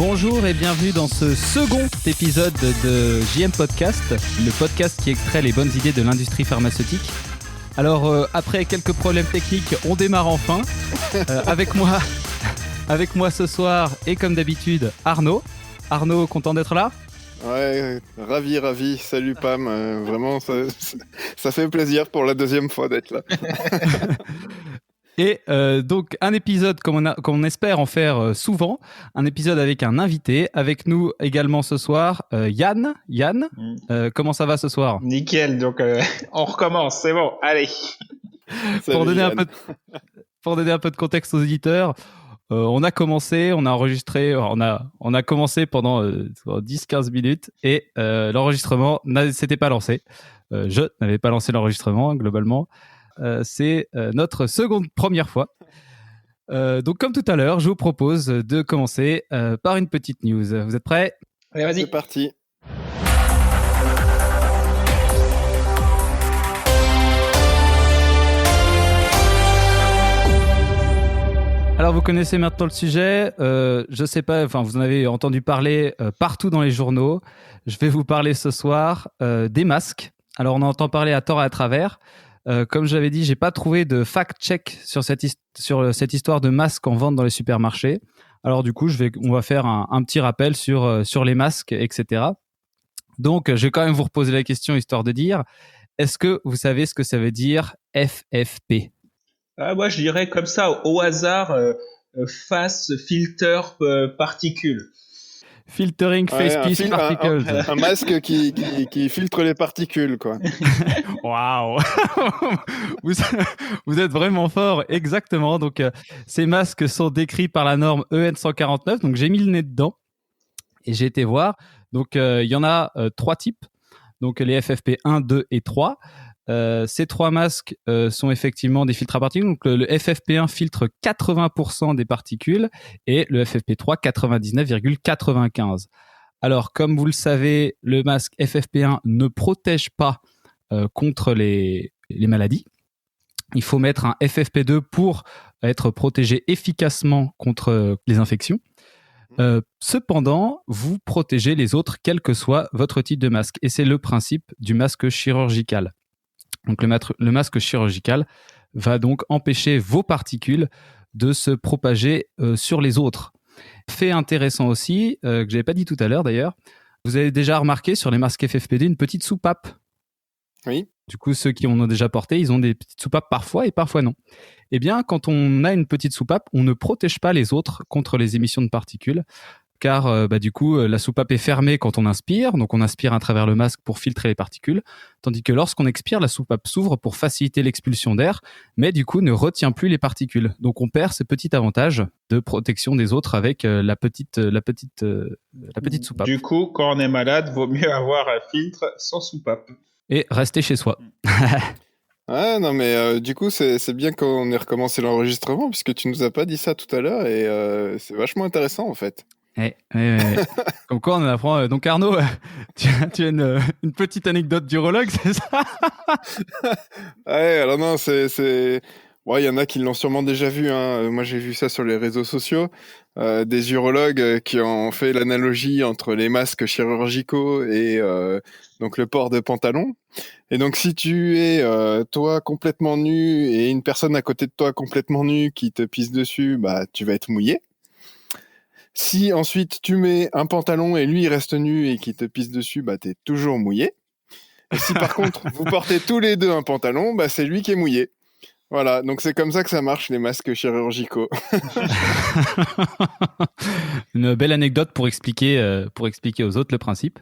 Bonjour et bienvenue dans ce second épisode de JM Podcast, le podcast qui extrait les bonnes idées de l'industrie pharmaceutique. Alors, après quelques problèmes techniques, on démarre enfin. Avec moi ce soir, et comme d'habitude, Arnaud. Arnaud, content d'être là ? Ouais, ravi. Salut Pam, vraiment, ça fait plaisir pour la deuxième fois d'être là. Et donc un épisode comme on espère en faire souvent, un épisode avec un invité. Avec nous également ce soir, Yann. Yann, comment ça va ce soir ? Nickel, donc on recommence, c'est bon, allez. Pour donner un peu de contexte aux auditeurs, on a enregistré, on a commencé pendant 10-15 minutes et l'enregistrement s'était pas lancé. Je n'avais pas lancé l'enregistrement globalement. C'est notre première fois. Donc comme tout à l'heure, je vous propose de commencer par une petite news. Vous êtes prêts ? Allez, vas-y. C'est parti. Alors vous connaissez maintenant le sujet, je sais pas, enfin vous en avez entendu parler partout dans les journaux. Je vais vous parler ce soir des masques. Alors on en entend parler à tort et à travers. Comme j'avais dit, j'ai pas trouvé de fact-check sur cette histoire de masques en vente dans les supermarchés. Alors du coup, on va faire un petit rappel sur les masques, etc. Donc, je vais quand même vous reposer la question histoire de dire, est-ce que vous savez ce que ça veut dire FFP ? Moi, je dirais comme ça, au hasard, face, filter, particules. Filtering face piece particles. Un masque qui filtre les particules, quoi. Waouh. Vous êtes vraiment fort, exactement. Donc, ces masques sont décrits par la norme EN 149. Donc, j'ai mis le nez dedans et j'ai été voir. Donc, il y en a 3 types. Donc, les FFP 1, 2 et 3. Ces 3 masques sont effectivement des filtres à particules. Donc, le FFP1 filtre 80% des particules et le FFP3 99,95%. Alors, comme vous le savez, le masque FFP1 ne protège pas contre les maladies. Il faut mettre un FFP2 pour être protégé efficacement contre les infections. Cependant, vous protégez les autres quel que soit votre type de masque. Et c'est le principe du masque chirurgical. Donc le masque chirurgical va donc empêcher vos particules de se propager sur les autres. Fait intéressant aussi, que je n'avais pas dit tout à l'heure d'ailleurs, vous avez déjà remarqué sur les masques FFP2 une petite soupape. Oui. Du coup, ceux qui en ont déjà porté, ils ont des petites soupapes parfois et parfois non. Eh bien, quand on a une petite soupape, on ne protège pas les autres contre les émissions de particules. Car du coup, la soupape est fermée quand on inspire, donc on inspire à travers le masque pour filtrer les particules, tandis que lorsqu'on expire, la soupape s'ouvre pour faciliter l'expulsion d'air, mais du coup ne retient plus les particules. Donc on perd ce petit avantage de protection des autres avec la petite soupape. Du coup, quand on est malade, vaut mieux avoir un filtre sans soupape. Et rester chez soi. Ah non mais du coup c'est bien qu'on ait recommencé l'enregistrement puisque tu nous as pas dit ça tout à l'heure et c'est vachement intéressant en fait. Comme quoi on en apprend. Donc Arnaud, tu as une petite anecdote d'urologue, c'est ça ? Ouais, alors non, bon, il y en a qui l'ont sûrement déjà vu, hein. Moi j'ai vu ça sur les réseaux sociaux, des urologues qui ont fait l'analogie entre les masques chirurgicaux et donc le port de pantalon. Et donc si tu es toi complètement nu et une personne à côté de toi complètement nue qui te pisse dessus, bah tu vas être mouillé. Si ensuite tu mets un pantalon et lui il reste nu et qu'il te pisse dessus, bah t'es toujours mouillé. Et si par contre vous portez tous les deux un pantalon, bah c'est lui qui est mouillé. Voilà, donc c'est comme ça que ça marche les masques chirurgicaux. Une belle anecdote pour expliquer aux autres le principe.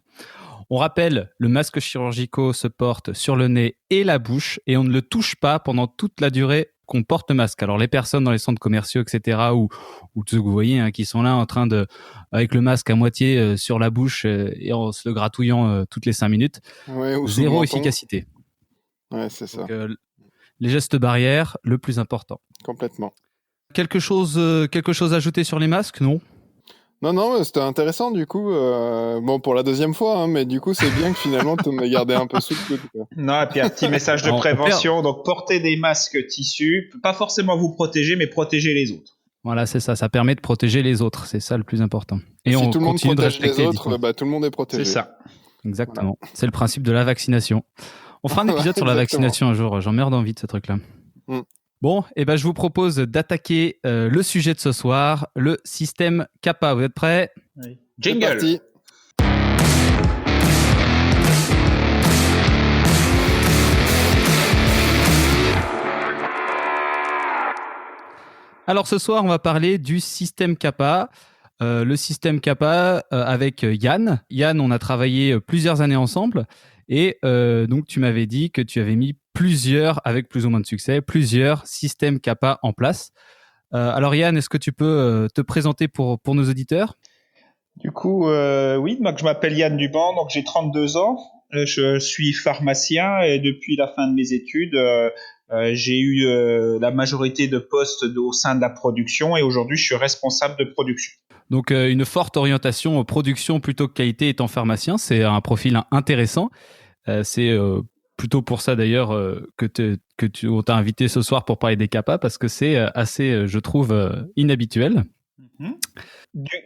On rappelle, le masque chirurgical se porte sur le nez et la bouche et on ne le touche pas pendant toute la durée qu'on porte le masque. Alors les personnes dans les centres commerciaux, etc., ou ceux que vous voyez qui sont là en train avec le masque à moitié sur la bouche et en se le gratouillant toutes les 5 minutes, ouais, zéro efficacité. Ouais, c'est ça. Donc, les gestes barrières, le plus important. Complètement. Quelque chose à ajouter sur les masques, non ? Non, c'était intéressant du coup. Bon, pour la deuxième fois, hein, mais du coup, c'est bien que finalement, tu m'aies gardé un peu sous le coude, quoi. Non, et puis un petit message de prévention. Donc, portez des masques tissus. Pas forcément vous protéger, mais protéger les autres. Voilà, c'est ça. Ça permet de protéger les autres. C'est ça le plus important. Et si on tout le monde continue de protège respecter les autres, tout le monde est protégé. C'est ça. Exactement. Voilà. C'est le principe de la vaccination. On fera un épisode sur la vaccination un jour. J'en meurs d'envie de ce truc-là. Bon, je vous propose d'attaquer le sujet de ce soir, le système Kappa. Vous êtes prêts ? Oui. Jingle. C'est parti. Alors ce soir, on va parler du système Kappa. Le système Kappa avec Yann. Yann, on a travaillé plusieurs années ensemble. Et donc, tu m'avais dit que tu avais mis avec plus ou moins de succès, plusieurs systèmes Kappa en place. Alors Yann, est-ce que tu peux te présenter pour nos auditeurs ? Du coup, oui, donc je m'appelle Yann Duban, donc j'ai 32 ans. Je suis pharmacien et depuis la fin de mes études, j'ai eu la majorité de postes au sein de la production et aujourd'hui, je suis responsable de production. Donc, une forte orientation production plutôt que qualité étant pharmacien, c'est un profil intéressant. C'est plutôt pour ça d'ailleurs on t'a invité ce soir pour parler des Kappa parce que c'est assez, je trouve, inhabituel.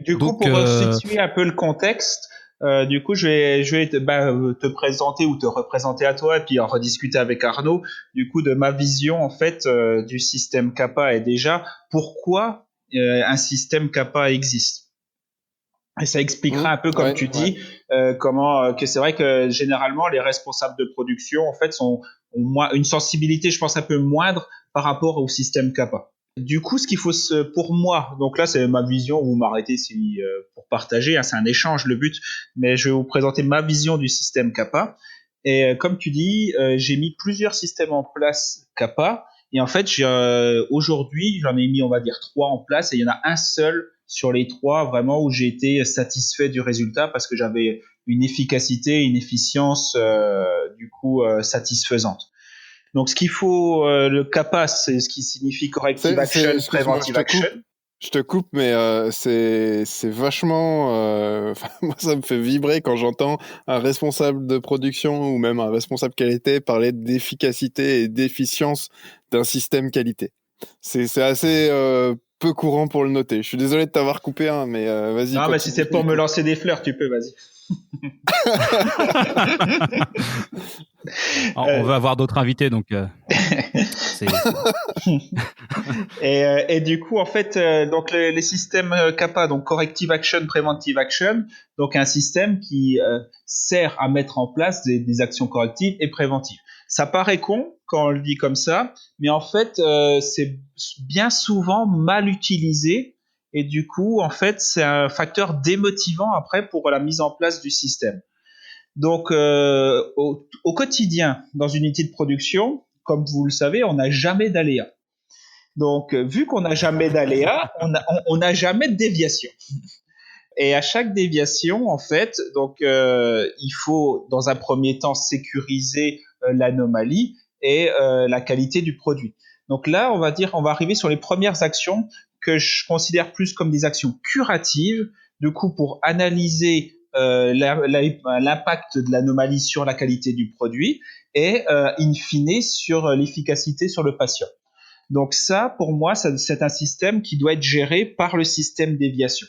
Du coup, pour situer un peu le contexte, du coup, je vais te présenter ou te représenter à toi et puis en rediscuter avec Arnaud, du coup, de ma vision en fait du système Kappa et déjà pourquoi un système Kappa existe. Et ça expliquera un peu, comme tu dis, comment que c'est vrai que généralement les responsables de production en fait ont une sensibilité, je pense, un peu moindre par rapport au système Kappa. Du coup, ce qu'il faut pour moi, donc là c'est ma vision, vous m'arrêtez si pour partager, hein, c'est un échange le but, mais je vais vous présenter ma vision du système Kappa. Et comme tu dis, j'ai mis plusieurs systèmes en place Kappa, et en fait aujourd'hui j'en ai mis on va dire 3 en place, et il y en a un seul sur les 3 vraiment où j'ai été satisfait du résultat parce que j'avais une efficacité, une efficience satisfaisante. Donc, ce qu'il faut, le Kappa, c'est ce qui signifie corrective action, preventive action. Je te coupe, mais c'est vachement... moi, ça me fait vibrer quand j'entends un responsable de production ou même un responsable qualité parler d'efficacité et d'efficience d'un système qualité. C'est assez peu courant pour le noter. Je suis désolé de t'avoir coupé, mais vas-y. Non, mais si c'est pour me lancer des fleurs, tu peux, vas-y. On veut avoir d'autres invités, donc et du coup, en fait, donc les systèmes Kappa, donc corrective action, preventive action, donc un système qui sert à mettre en place des actions correctives et préventives. Ça paraît con quand on le dit comme ça, mais en fait, c'est bien souvent mal utilisé. Et du coup, en fait, c'est un facteur démotivant après pour la mise en place du système. Donc, au quotidien, dans une unité de production, comme vous le savez, on n'a jamais d'aléa. Donc, vu qu'on n'a jamais d'aléa, on n'a jamais de déviation. Et à chaque déviation, en fait, donc il faut dans un premier temps sécuriser l'anomalie et la qualité du produit. Donc là, on va arriver sur les premières actions que je considère plus comme des actions curatives, du coup pour analyser l'impact de l'anomalie sur la qualité du produit et in fine sur l'efficacité sur le patient. Donc ça, pour moi, c'est un système qui doit être géré par le système déviation.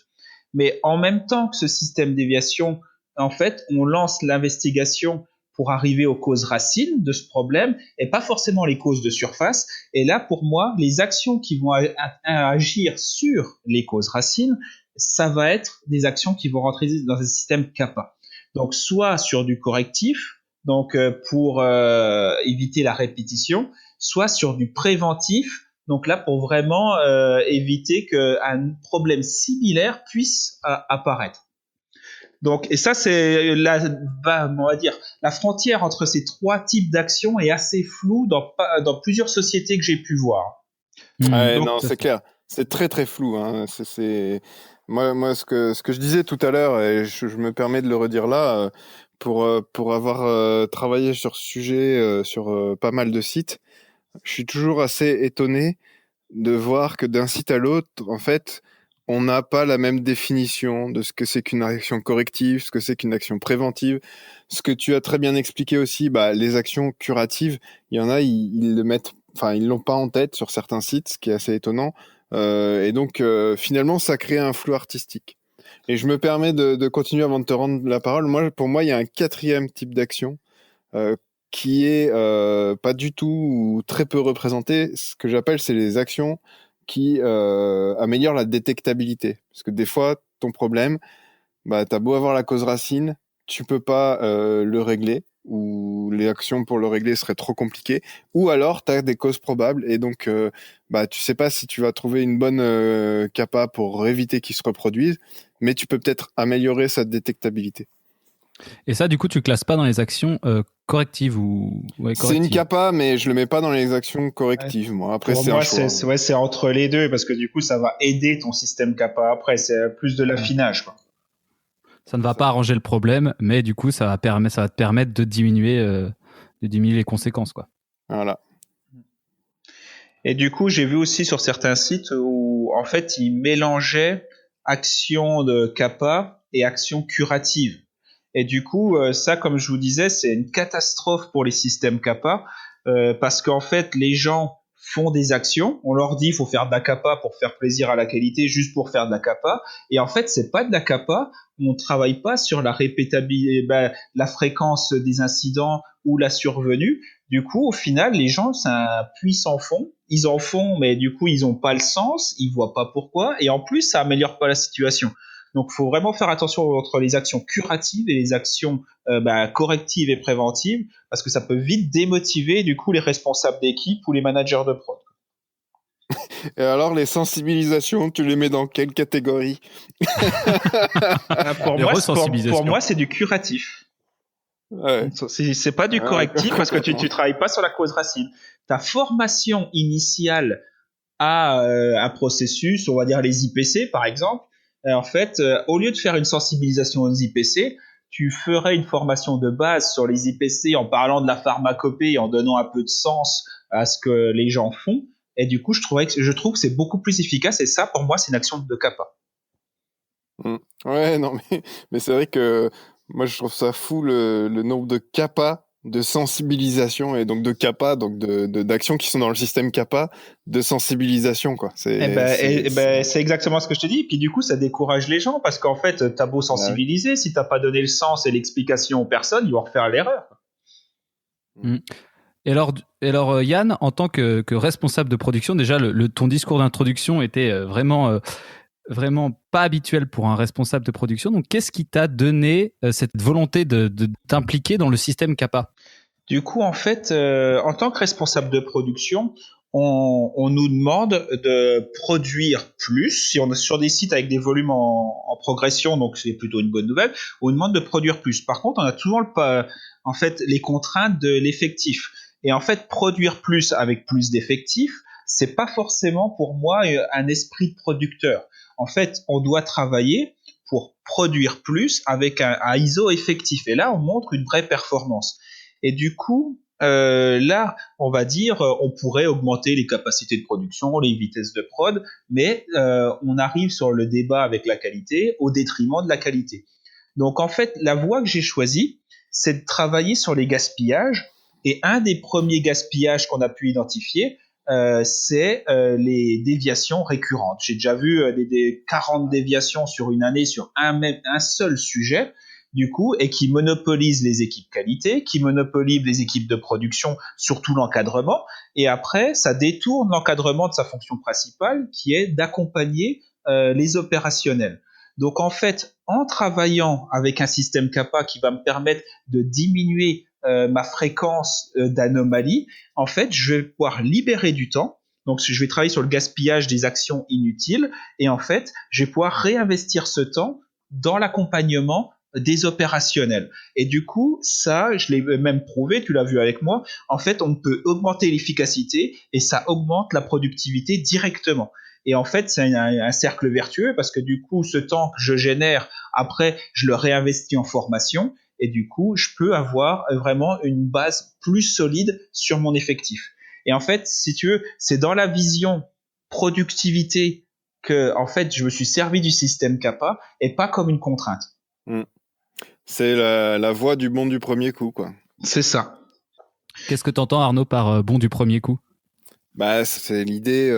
Mais en même temps que ce système déviation, en fait, on lance l'investigation pour arriver aux causes racines de ce problème et pas forcément les causes de surface. Et là, pour moi, les actions qui vont agir sur les causes racines, ça va être des actions qui vont rentrer dans un système Kappa. Donc, soit sur du correctif, donc pour éviter la répétition, soit sur du préventif, donc là pour vraiment éviter qu'un problème similaire puisse apparaître. Donc, et ça, c'est on va dire, la frontière entre ces 3 types d'actions est assez floue dans plusieurs sociétés que j'ai pu voir. Non, c'est clair. C'est très, très flou. Hein. Moi, ce que je disais tout à l'heure, et je me permets de le redire là, pour avoir travaillé sur ce sujet sur pas mal de sites, je suis toujours assez étonné de voir que d'un site à l'autre, en fait, on n'a pas la même définition de ce que c'est qu'une action corrective, ce que c'est qu'une action préventive. Ce que tu as très bien expliqué aussi, les actions curatives, il y en a, ils le mettent, enfin, ils l'ont pas en tête sur certains sites, ce qui est assez étonnant. Et donc, finalement, ça crée un flou artistique. Et je me permets de continuer avant de te rendre la parole. Pour moi, il y a un 4e type d'action qui est pas du tout ou très peu représenté. Ce que j'appelle, c'est les actions qui améliorent la détectabilité. Parce que des fois, ton problème, t'as beau avoir la cause racine, tu peux pas le régler, ou les actions pour le régler seraient trop compliquées, ou alors tu as des causes probables, et donc tu sais pas si tu vas trouver une bonne capa pour éviter qu'il se reproduise, mais tu peux peut-être améliorer sa détectabilité. Et ça, du coup, tu classes pas dans les actions correctives ou correctives. C'est une capa, mais je le mets pas dans les actions correctives, moi. Après, pour moi, c'est entre les deux, parce que du coup, ça va aider ton système capa après. C'est plus de l'affinage, quoi. Ça ne va pas arranger le problème, mais du coup, ça va te permettre de diminuer les conséquences, quoi. Voilà. Et du coup, j'ai vu aussi sur certains sites où, en fait, ils mélangeaient actions de capa et actions curatives. Et du coup, ça, comme je vous disais, c'est une catastrophe pour les systèmes capa, parce qu'en fait, les gens font des actions, on leur dit il faut faire de la capa pour faire plaisir à la qualité, juste pour faire de la capa, et en fait, c'est pas de la capa, on travaille pas sur la répétabilité, la fréquence des incidents ou la survenue. Du coup, au final, les gens, c'est un puits sans fond. Ils en font, mais du coup, ils n'ont pas le sens, ils voient pas pourquoi, et en plus, ça améliore pas la situation. Donc, il faut vraiment faire attention entre les actions curatives et les actions correctives et préventives, parce que ça peut vite démotiver, du coup, les responsables d'équipe ou les managers de prod. Et alors, les sensibilisations, tu les mets dans quelle catégorie? Pour moi, c'est du curatif. Ouais. C'est pas du correctif parce que tu travailles pas sur la cause racine. Ta formation initiale à un processus, on va dire les IPC par exemple, en fait, au lieu de faire une sensibilisation aux IPC, tu ferais une formation de base sur les IPC en parlant de la pharmacopée et en donnant un peu de sens à ce que les gens font. Et du coup, je trouve que c'est beaucoup plus efficace. Et ça, pour moi, c'est une action de capa. Ouais, non, mais c'est vrai que moi, je trouve ça fou le nombre de capas de sensibilisation et donc de CAPA, donc d'actions qui sont dans le système CAPA de sensibilisation, quoi. C'est exactement ce que je te dis. Et puis du coup, ça décourage les gens parce qu'en fait, t'as beau sensibiliser, si t'as pas donné le sens et l'explication aux personnes, ils vont refaire l'erreur. Et alors, Yann, en tant que responsable de production, déjà, ton discours d'introduction était vraiment pas habituel pour un responsable de production. Donc, qu'est-ce qui t'a donné cette volonté de t'impliquer dans le système CAPA ? Du coup, en fait, en tant que responsable de production, on nous demande de produire plus. Si on est sur des sites avec des volumes en progression, donc c'est plutôt une bonne nouvelle, on nous demande de produire plus. Par contre, on a toujours en fait les contraintes de l'effectif. Et en fait, produire plus avec plus d'effectifs, c'est pas forcément pour moi un esprit de producteur. En fait, on doit travailler pour produire plus avec un ISO effectif. Et là, on montre une vraie performance. Et du coup, là, on va dire, on pourrait augmenter les capacités de production, les vitesses de prod, mais on arrive sur le débat avec la qualité au détriment de la qualité. Donc, en fait, la voie que j'ai choisie, c'est de travailler sur les gaspillages. Et un des premiers gaspillages qu'on a pu identifier, c'est les déviations récurrentes. J'ai déjà vu des 40 déviations sur une année sur un seul sujet, du coup, et qui monopolise les équipes qualité, qui monopolise les équipes de production, surtout l'encadrement, et après, ça détourne l'encadrement de sa fonction principale, qui est d'accompagner les opérationnels. Donc, en fait, en travaillant avec un système CAPA qui va me permettre de diminuer ma fréquence d'anomalies, en fait, je vais pouvoir libérer du temps. Donc, je vais travailler sur le gaspillage des actions inutiles, et en fait, je vais pouvoir réinvestir ce temps dans l'accompagnement des opérationnels. Et du coup, ça, je l'ai même prouvé, tu l'as vu avec moi, en fait, on peut augmenter l'efficacité et ça augmente la productivité directement. Et en fait, c'est un cercle vertueux parce que du coup, ce temps que je génère, après, je le réinvestis en formation et du coup, je peux avoir vraiment une base plus solide sur mon effectif. Et en fait, si tu veux, c'est dans la vision productivité que, en fait, je me suis servi du système CAPA et pas comme une contrainte. C'est la voie du bon du premier coup, quoi. C'est ça. Qu'est-ce que tu entends, Arnaud, par bon du premier coup ? C'est l'idée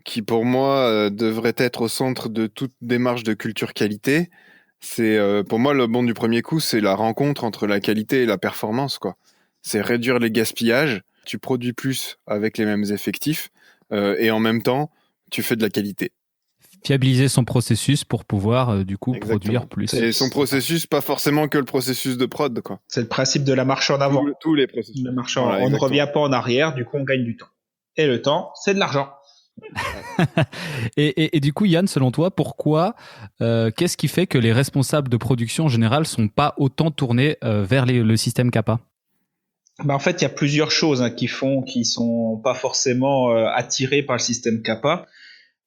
qui pour moi devrait être au centre de toute démarche de culture qualité. C'est pour moi le bon du premier coup, c'est la rencontre entre la qualité et la performance, quoi. C'est réduire les gaspillages. Tu produis plus avec les mêmes effectifs et en même temps, tu fais de la qualité. Fiabiliser son processus pour pouvoir du coup Exactement. produire plus. Et son processus, pas forcément que le processus de prod, quoi. C'est le principe de la marche en avant. Tous les processus. La marche Voilà, on ne exactement. revient pas en arrière, du coup on gagne du temps. Et le temps, c'est de l'argent. Et du coup, Yann, selon toi, pourquoi, qu'est-ce qui fait que les responsables de production en général sont pas autant tournés vers le système Kappa? En fait, il y a plusieurs choses qui sont pas forcément attirés par le système Kappa.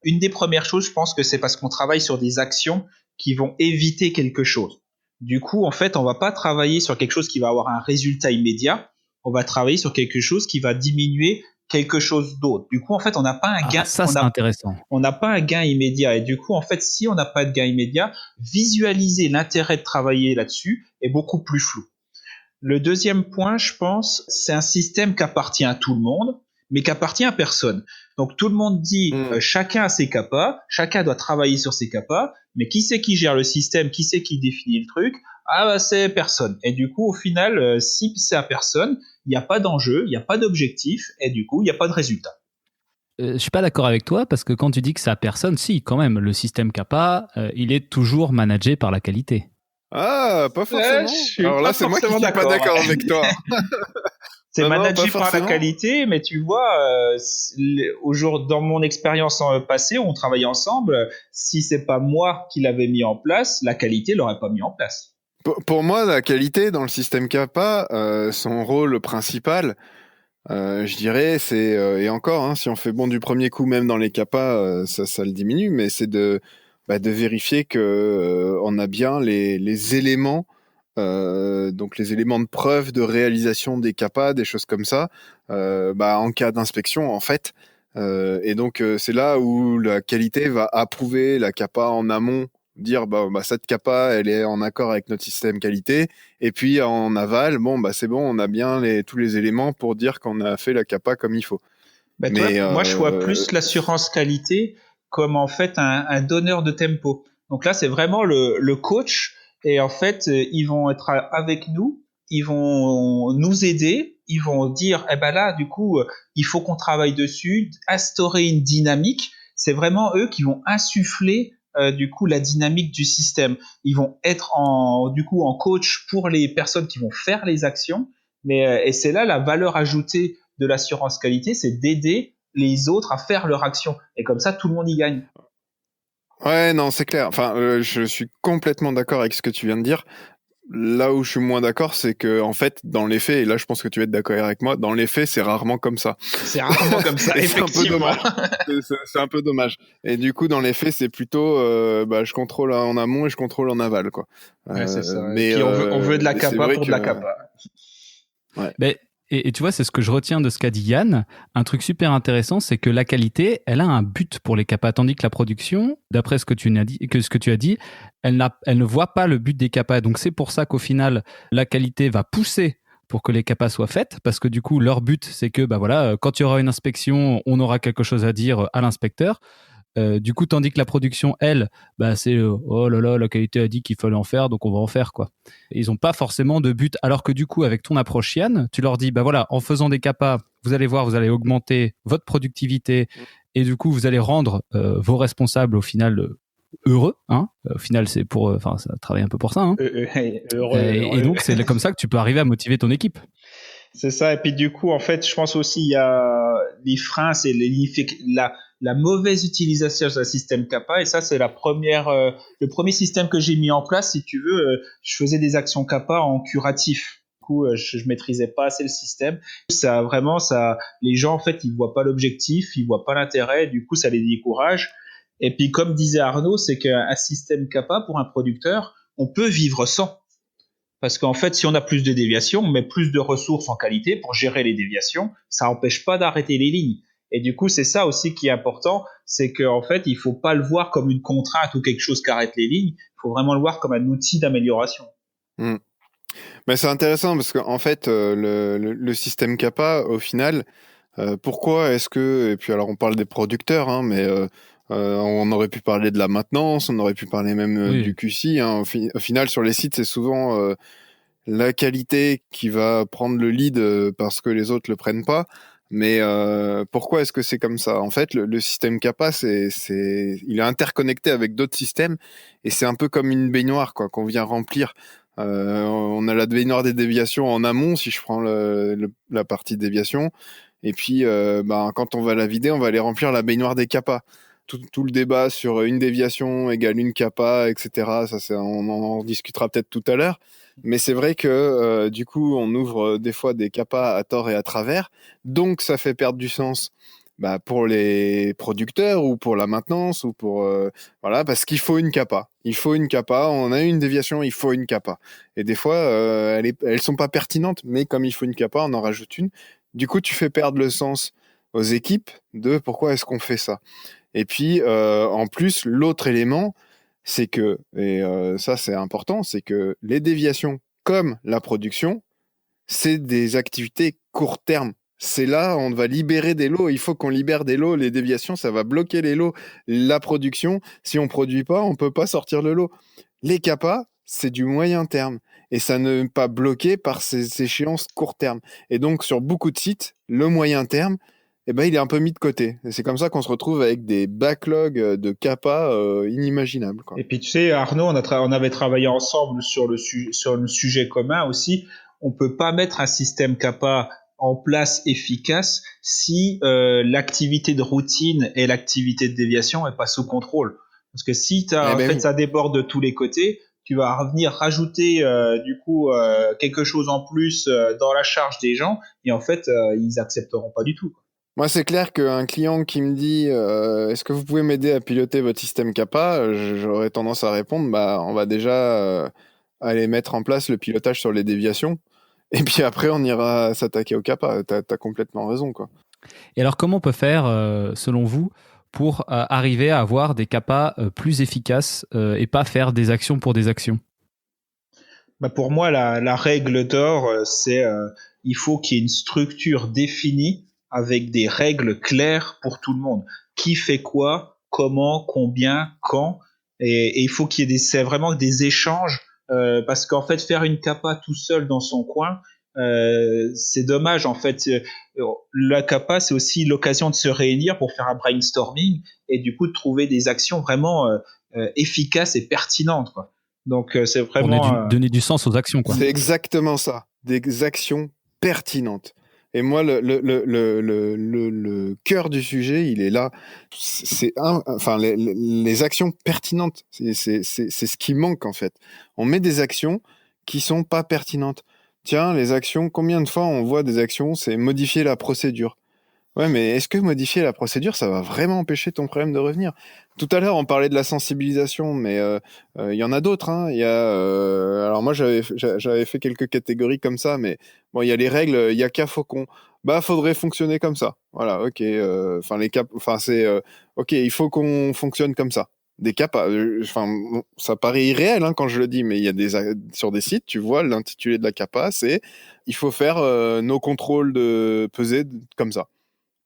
Une des premières choses, je pense que c'est parce qu'on travaille sur des actions qui vont éviter quelque chose. Du coup, en fait, on va pas travailler sur quelque chose qui va avoir un résultat immédiat. On va travailler sur quelque chose qui va diminuer quelque chose d'autre. Du coup, en fait, on n'a pas un gain. Ça, c'est intéressant. On n'a pas un gain immédiat. Et du coup, en fait, si on n'a pas de gain immédiat, visualiser l'intérêt de travailler là-dessus est beaucoup plus flou. Le deuxième point, je pense, c'est un système qui appartient à tout le monde, mais qui appartient à personne. Donc tout le monde dit chacun a ses CAPA, chacun doit travailler sur ses CAPA, mais qui c'est qui gère le système, qui c'est qui définit le truc? Ah bah c'est personne. Et du coup au final, si c'est à personne, il n'y a pas d'enjeu, il n'y a pas d'objectif, et du coup il n'y a pas de résultat. Je suis pas d'accord avec toi parce que quand tu dis que c'est à personne, si quand même, le système Kappa, il est toujours managé par la qualité. Ah, pas forcément. Alors là, c'est moi qui suis pas d'accord avec toi. C'est managé par la qualité, mais tu vois, dans mon expérience passée, où on travaillait ensemble, si c'est pas moi qui l'avais mis en place, la qualité l'aurait pas mis en place. Pour moi, la qualité dans le système Kappa, son rôle principal, je dirais, c'est et encore, hein, si on fait bon du premier coup, même dans les Kappa, ça le diminue, mais c'est de vérifier que on a bien les éléments. Donc les éléments de preuve de réalisation des CAPA, des choses comme ça, en cas d'inspection en fait. Et donc c'est là où la qualité va approuver la CAPA en amont, dire cette CAPA elle est en accord avec notre système qualité. Et puis en aval, c'est bon, on a bien tous les éléments pour dire qu'on a fait la CAPA comme il faut. Moi je vois plus l'assurance qualité comme en fait un donneur de tempo. Donc là c'est vraiment le coach. Et en fait, ils vont être avec nous, ils vont nous aider, ils vont dire, là, du coup, il faut qu'on travaille dessus, instaurer une dynamique. C'est vraiment eux qui vont insuffler, du coup, la dynamique du système. Ils vont être en coach pour les personnes qui vont faire les actions. Et c'est là la valeur ajoutée de l'assurance qualité, c'est d'aider les autres à faire leur action. Et comme ça, tout le monde y gagne. Ouais, non, c'est clair. Enfin, je suis complètement d'accord avec ce que tu viens de dire. Là où je suis moins d'accord, c'est que en fait, dans les faits, et là, je pense que tu vas être d'accord avec moi, dans les faits, c'est rarement comme ça. C'est rarement comme ça, effectivement. C'est un peu dommage. Et du coup, dans les faits, c'est plutôt, je contrôle en amont et je contrôle en aval, quoi. Ouais, c'est ça. Mais puis on veut de la CAPA pour de la CAPA. Ouais. Mais et tu vois, c'est ce que je retiens de ce qu'a dit Yann. Un truc super intéressant, c'est que la qualité, elle a un but pour les CAPA, tandis que la production, d'après ce que tu as dit, elle ne voit pas le but des CAPA. Donc c'est pour ça qu'au final, la qualité va pousser pour que les CAPA soient faites, parce que du coup, leur but, c'est que quand il y aura une inspection, on aura quelque chose à dire à l'inspecteur. Du coup, tandis que la production, elle, c'est oh là là, la qualité a dit qu'il fallait en faire, donc on va en faire, quoi. Et ils n'ont pas forcément de but. Alors que du coup, avec ton approche, Yann, tu leur dis, en faisant des CAPA, vous allez voir, vous allez augmenter votre productivité et du coup, vous allez rendre vos responsables au final heureux. Hein. Au final, c'est ça travaille un peu pour ça. Hein. Heureux. Et donc, c'est comme ça que tu peux arriver à motiver ton équipe. C'est ça. Et puis du coup, en fait, je pense aussi il y a les freins, c'est la mauvaise utilisation d'un système CAPA. Et ça, c'est le premier système que j'ai mis en place. Si tu veux, je faisais des actions CAPA en curatif. Du coup, je maîtrisais pas assez le système. Les gens, en fait, ils voient pas l'objectif, ils voient pas l'intérêt. Du coup, ça les décourage. Et puis, comme disait Arnaud, c'est qu'un système CAPA pour un producteur, on peut vivre sans. Parce qu'en fait, si on a plus de déviations, on met plus de ressources en qualité pour gérer les déviations. Ça n'empêche pas d'arrêter les lignes. Et du coup, c'est ça aussi qui est important, c'est qu'en fait, il faut pas le voir comme une contrainte ou quelque chose qui arrête les lignes. Il faut vraiment le voir comme un outil d'amélioration. Mais c'est intéressant parce qu'en fait, le système CAPA, au final, Pourquoi est-ce que, et puis alors on parle des producteurs, hein, mais on aurait pu parler de la maintenance, on aurait pu parler même du QC. Hein. Au final, sur les sites, c'est souvent la qualité qui va prendre le lead parce que les autres le prennent pas. Mais pourquoi est-ce que c'est comme ça? En fait, le système Kappa, il est interconnecté avec d'autres systèmes et c'est un peu comme une baignoire quoi, qu'on vient remplir. On a la baignoire des déviations en amont, si je prends la partie déviation. Et puis, quand on va la vider, on va aller remplir la baignoire des kappas. Tout le débat sur une déviation égale une kappa, etc. On en discutera peut-être tout à l'heure. Mais c'est vrai que du coup, on ouvre des fois des kappas à tort et à travers. Donc, ça fait perdre du sens pour les producteurs ou pour la maintenance ou pour voilà, parce qu'il faut une kappa. Il faut une kappa. On a une déviation, il faut une kappa. Et des fois, elles sont pas pertinentes, mais comme il faut une kappa, on en rajoute une. Du coup, tu fais perdre le sens aux équipes de pourquoi est-ce qu'on fait ça. Et puis, en plus, l'autre élément, c'est que, et ça c'est important, c'est que les déviations comme la production, c'est des activités court terme. C'est là, on va libérer des lots. Il faut qu'on libère des lots. Les déviations, ça va bloquer les lots. La production, si on produit pas, on peut pas sortir le lot. Les CAPA, c'est du moyen terme. Et ça ne pas bloqué par ces échéances court terme. Et donc, sur beaucoup de sites, le moyen terme, il est un peu mis de côté. Et c'est comme ça qu'on se retrouve avec des backlogs de CAPA inimaginables, quoi. Et puis, tu sais, Arnaud, on avait travaillé ensemble sur le sujet commun aussi. On peut pas mettre un système CAPA en place efficace si l'activité de routine et l'activité de déviation est pas sous contrôle. Parce que si ça déborde de tous les côtés, tu vas revenir rajouter quelque chose en plus dans la charge des gens et en fait ils accepteront pas du tout. Moi, c'est clair qu'un client qui me dit est-ce que vous pouvez m'aider à piloter votre système Kappa, j'aurais tendance à répondre on va déjà aller mettre en place le pilotage sur les déviations et puis après on ira s'attaquer au Kappa. T'as complètement raison, quoi. Et alors comment on peut faire selon vous pour arriver à avoir des Kappa plus efficaces et pas faire des actions pour des actions? Pour moi, la règle d'or, c'est il faut qu'il y ait une structure définie avec des règles claires pour tout le monde. Qui fait quoi, comment, combien, quand. Et il faut qu'il y ait c'est vraiment des échanges parce qu'en fait, faire une CAPA tout seul dans son coin, c'est dommage. En fait, la CAPA, c'est aussi l'occasion de se réunir pour faire un brainstorming et du coup de trouver des actions vraiment efficaces et pertinentes, quoi. Donc c'est vraiment donner du sens aux actions, quoi. C'est exactement ça, des actions pertinentes. Et moi, le cœur du sujet, il est là. Les actions pertinentes, c'est ce qui manque en fait. On met des actions qui sont pas pertinentes. Tiens, les actions, combien de fois on voit des actions, c'est modifier la procédure. Ouais, mais est-ce que modifier la procédure, ça va vraiment empêcher ton problème de revenir? Tout à l'heure, on parlait de la sensibilisation, mais il y en a d'autres. Hein. Alors moi, j'avais fait quelques catégories comme ça, mais bon, il y a les règles, il y a qu'à Faucon. Faudrait fonctionner comme ça. Voilà, ok. Ok, il faut qu'on fonctionne comme ça. Des cas, ça paraît irréel hein, quand je le dis, mais il y a sur des sites, tu vois, l'intitulé de la CAPA, c'est il faut faire nos contrôles de pesée comme ça.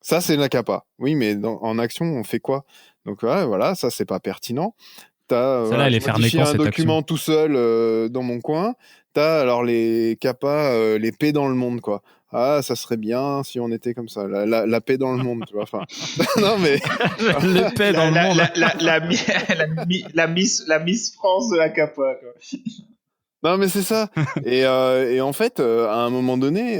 Ça, c'est la CAPA. Oui, mais en action, on fait quoi? Donc voilà, ça, c'est pas pertinent. Elle est fermée quand un cette document action tout seul dans mon coin. T'as alors les CAPA, les paix dans le monde, quoi. Ah, ça serait bien si on était comme ça, la paix dans le monde, tu vois. Enfin, non mais les paix dans le monde. La Miss France de la CAPA, quoi. Non mais c'est ça. Et en fait, à un moment donné,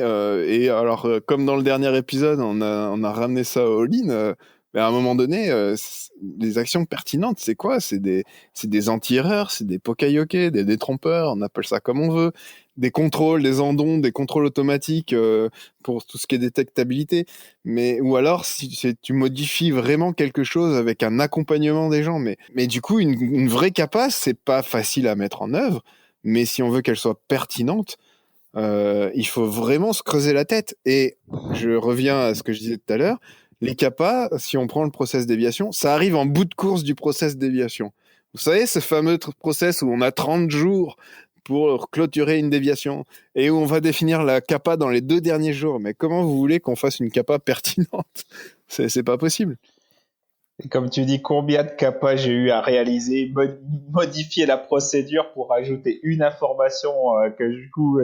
comme dans le dernier épisode, on a ramené ça au all-in. Mais à un moment donné, les actions pertinentes, c'est quoi? C'est des anti-erreurs, c'est des pokayoke, des détrompeurs, on appelle ça comme on veut, des contrôles, des andons, des contrôles automatiques pour tout ce qui est détectabilité. Ou alors si tu modifies vraiment quelque chose avec un accompagnement des gens. Mais du coup, une vraie CAPA, c'est pas facile à mettre en œuvre. Mais si on veut qu'elle soit pertinente, il faut vraiment se creuser la tête. Et je reviens à ce que je disais tout à l'heure, les CAPA, si on prend le process déviation, ça arrive en bout de course du process déviation. Vous savez, ce fameux process où on a 30 jours pour clôturer une déviation et où on va définir la kappa dans les 2 derniers jours. Mais comment vous voulez qu'on fasse une kappa pertinente ? C'est pas possible. Et comme tu dis, combien de kappas j'ai eu à réaliser, modifier la procédure pour ajouter une information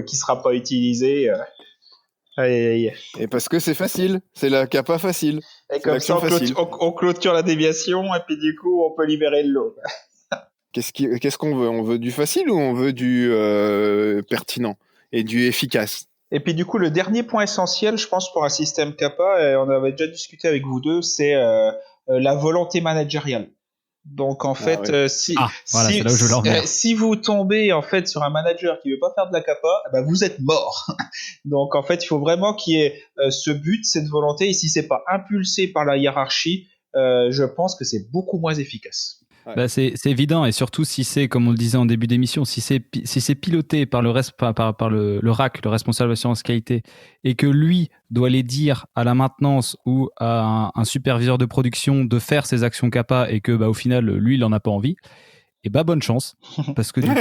qui sera pas utilisée. Aïe, aïe, aïe. Et parce que c'est facile, c'est la kappa facile. Et comme ça, on clôture la déviation et puis du coup, on peut libérer de l'eau. Qu'est-ce qu'on veut ? On veut du facile ou on veut du pertinent et du efficace ? Et puis du coup, le dernier point essentiel, je pense, pour un système kappa, et on avait déjà discuté avec vous deux, c'est la volonté managériale. Donc en fait, voilà, c'est là où je veux en venir. Si vous tombez en fait sur un manager qui veut pas faire de la kappa, ben vous êtes mort. Donc en fait, il faut vraiment qu'il y ait ce but, cette volonté. Et si c'est pas impulsé par la hiérarchie, je pense que c'est beaucoup moins efficace. Ouais. Bah c'est évident, et surtout si c'est, comme on le disait en début d'émission, si c'est piloté par le RAC, le responsable assurance qualité, et que lui doit les dire à la maintenance ou à un superviseur de production de faire ses actions kappa, et que au final lui il en a pas envie, et bonne chance, parce que du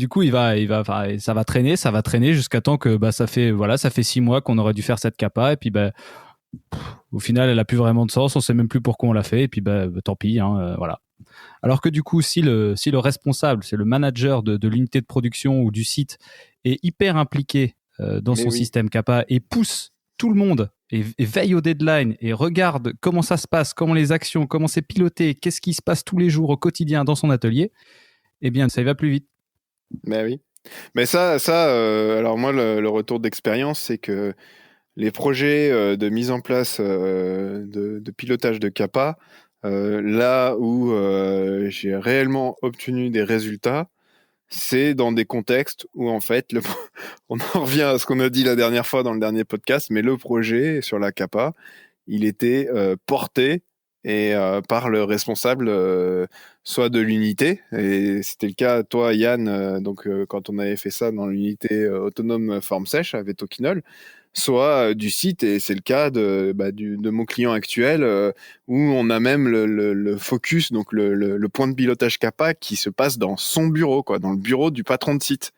coup ça va traîner jusqu'à temps que ça fait 6 mois qu'on aurait dû faire cette kappa, et puis au final, elle a plus vraiment de sens. On sait même plus pourquoi on l'a fait. Et puis, tant pis. Voilà. Alors que du coup, si le responsable, c'est le manager de l'unité de production ou du site, est hyper impliqué dans son système kappa et pousse tout le monde et veille au deadline et regarde comment ça se passe, comment les actions, comment c'est piloté, qu'est-ce qui se passe tous les jours au quotidien dans son atelier, eh bien, ça y va plus vite. Mais oui. Mais ça, alors moi, le retour d'expérience, c'est que les projets de mise en place de pilotage de kappa, là où j'ai réellement obtenu des résultats, c'est dans des contextes où en fait, on en revient à ce qu'on a dit la dernière fois dans le dernier podcast, mais le projet sur la kappa, il était porté par le responsable soit de l'unité, et c'était le cas toi Yann, quand on avait fait ça dans l'unité autonome forme sèche avec Tokinol, soit du site, et c'est le cas de mon client actuel où on a même le focus, donc le point de pilotage kappa qui se passe dans son bureau, quoi, dans le bureau du patron de site.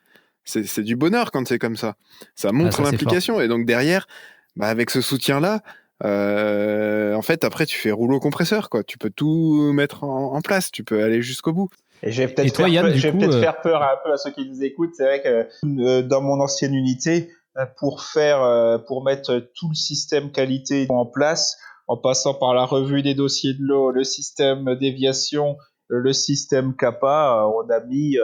C'est du bonheur quand c'est comme ça. Ça montre l'implication, et donc derrière, avec ce soutien-là, en fait, après, tu fais rouleau compresseur, quoi. Tu peux tout mettre en place, tu peux aller jusqu'au bout. Et je vais peut-être faire peur un peu à ceux qui nous écoutent. C'est vrai que dans mon ancienne unité, pour mettre tout le système qualité en place, en passant par la revue des dossiers de l'eau, le système déviation, le système kappa, on a mis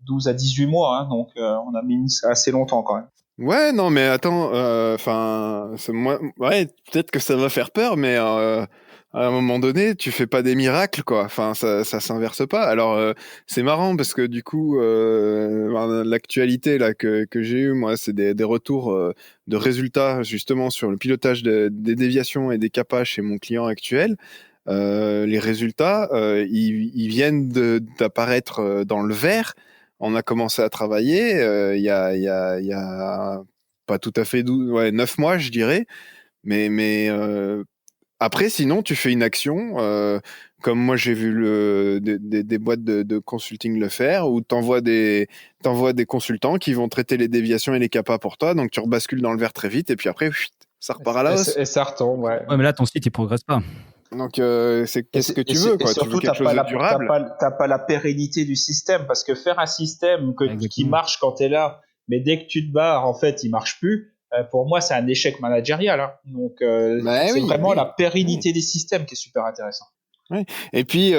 12 à 18 mois, hein, donc on a mis assez longtemps quand même. Ouais, non, mais attends, peut-être que ça va faire peur, mais à un moment donné, tu fais pas des miracles, quoi. Enfin, ça s'inverse pas. Alors, c'est marrant parce que du coup, l'actualité là que j'ai eu, moi, c'est des retours de résultats justement sur le pilotage des déviations et des kappas chez mon client actuel. Les résultats, ils viennent d'apparaître dans le vert. On a commencé à travailler il y a pas tout à fait 9 mois, je dirais. Mais après, sinon, tu fais une action, comme moi j'ai vu des boîtes de consulting le faire, où t'envoies des consultants qui vont traiter les déviations et les kappas pour toi, donc tu rebascules dans le vert très vite, et puis après, ça repart à la hausse. Et ça retombe, ouais. Ouais, mais là, ton site, il progresse pas. Donc, qu'est-ce que tu veux, quoi. Surtout, tu veux quelque chose de durable. T'as pas la pérennité du système, parce que faire un système qui marche quand t'es là, mais dès que tu te barres, en fait, il marche plus. Pour moi, c'est un échec managérial. Hein. Donc, c'est vraiment la pérennité des systèmes qui est super intéressant. Oui. Et puis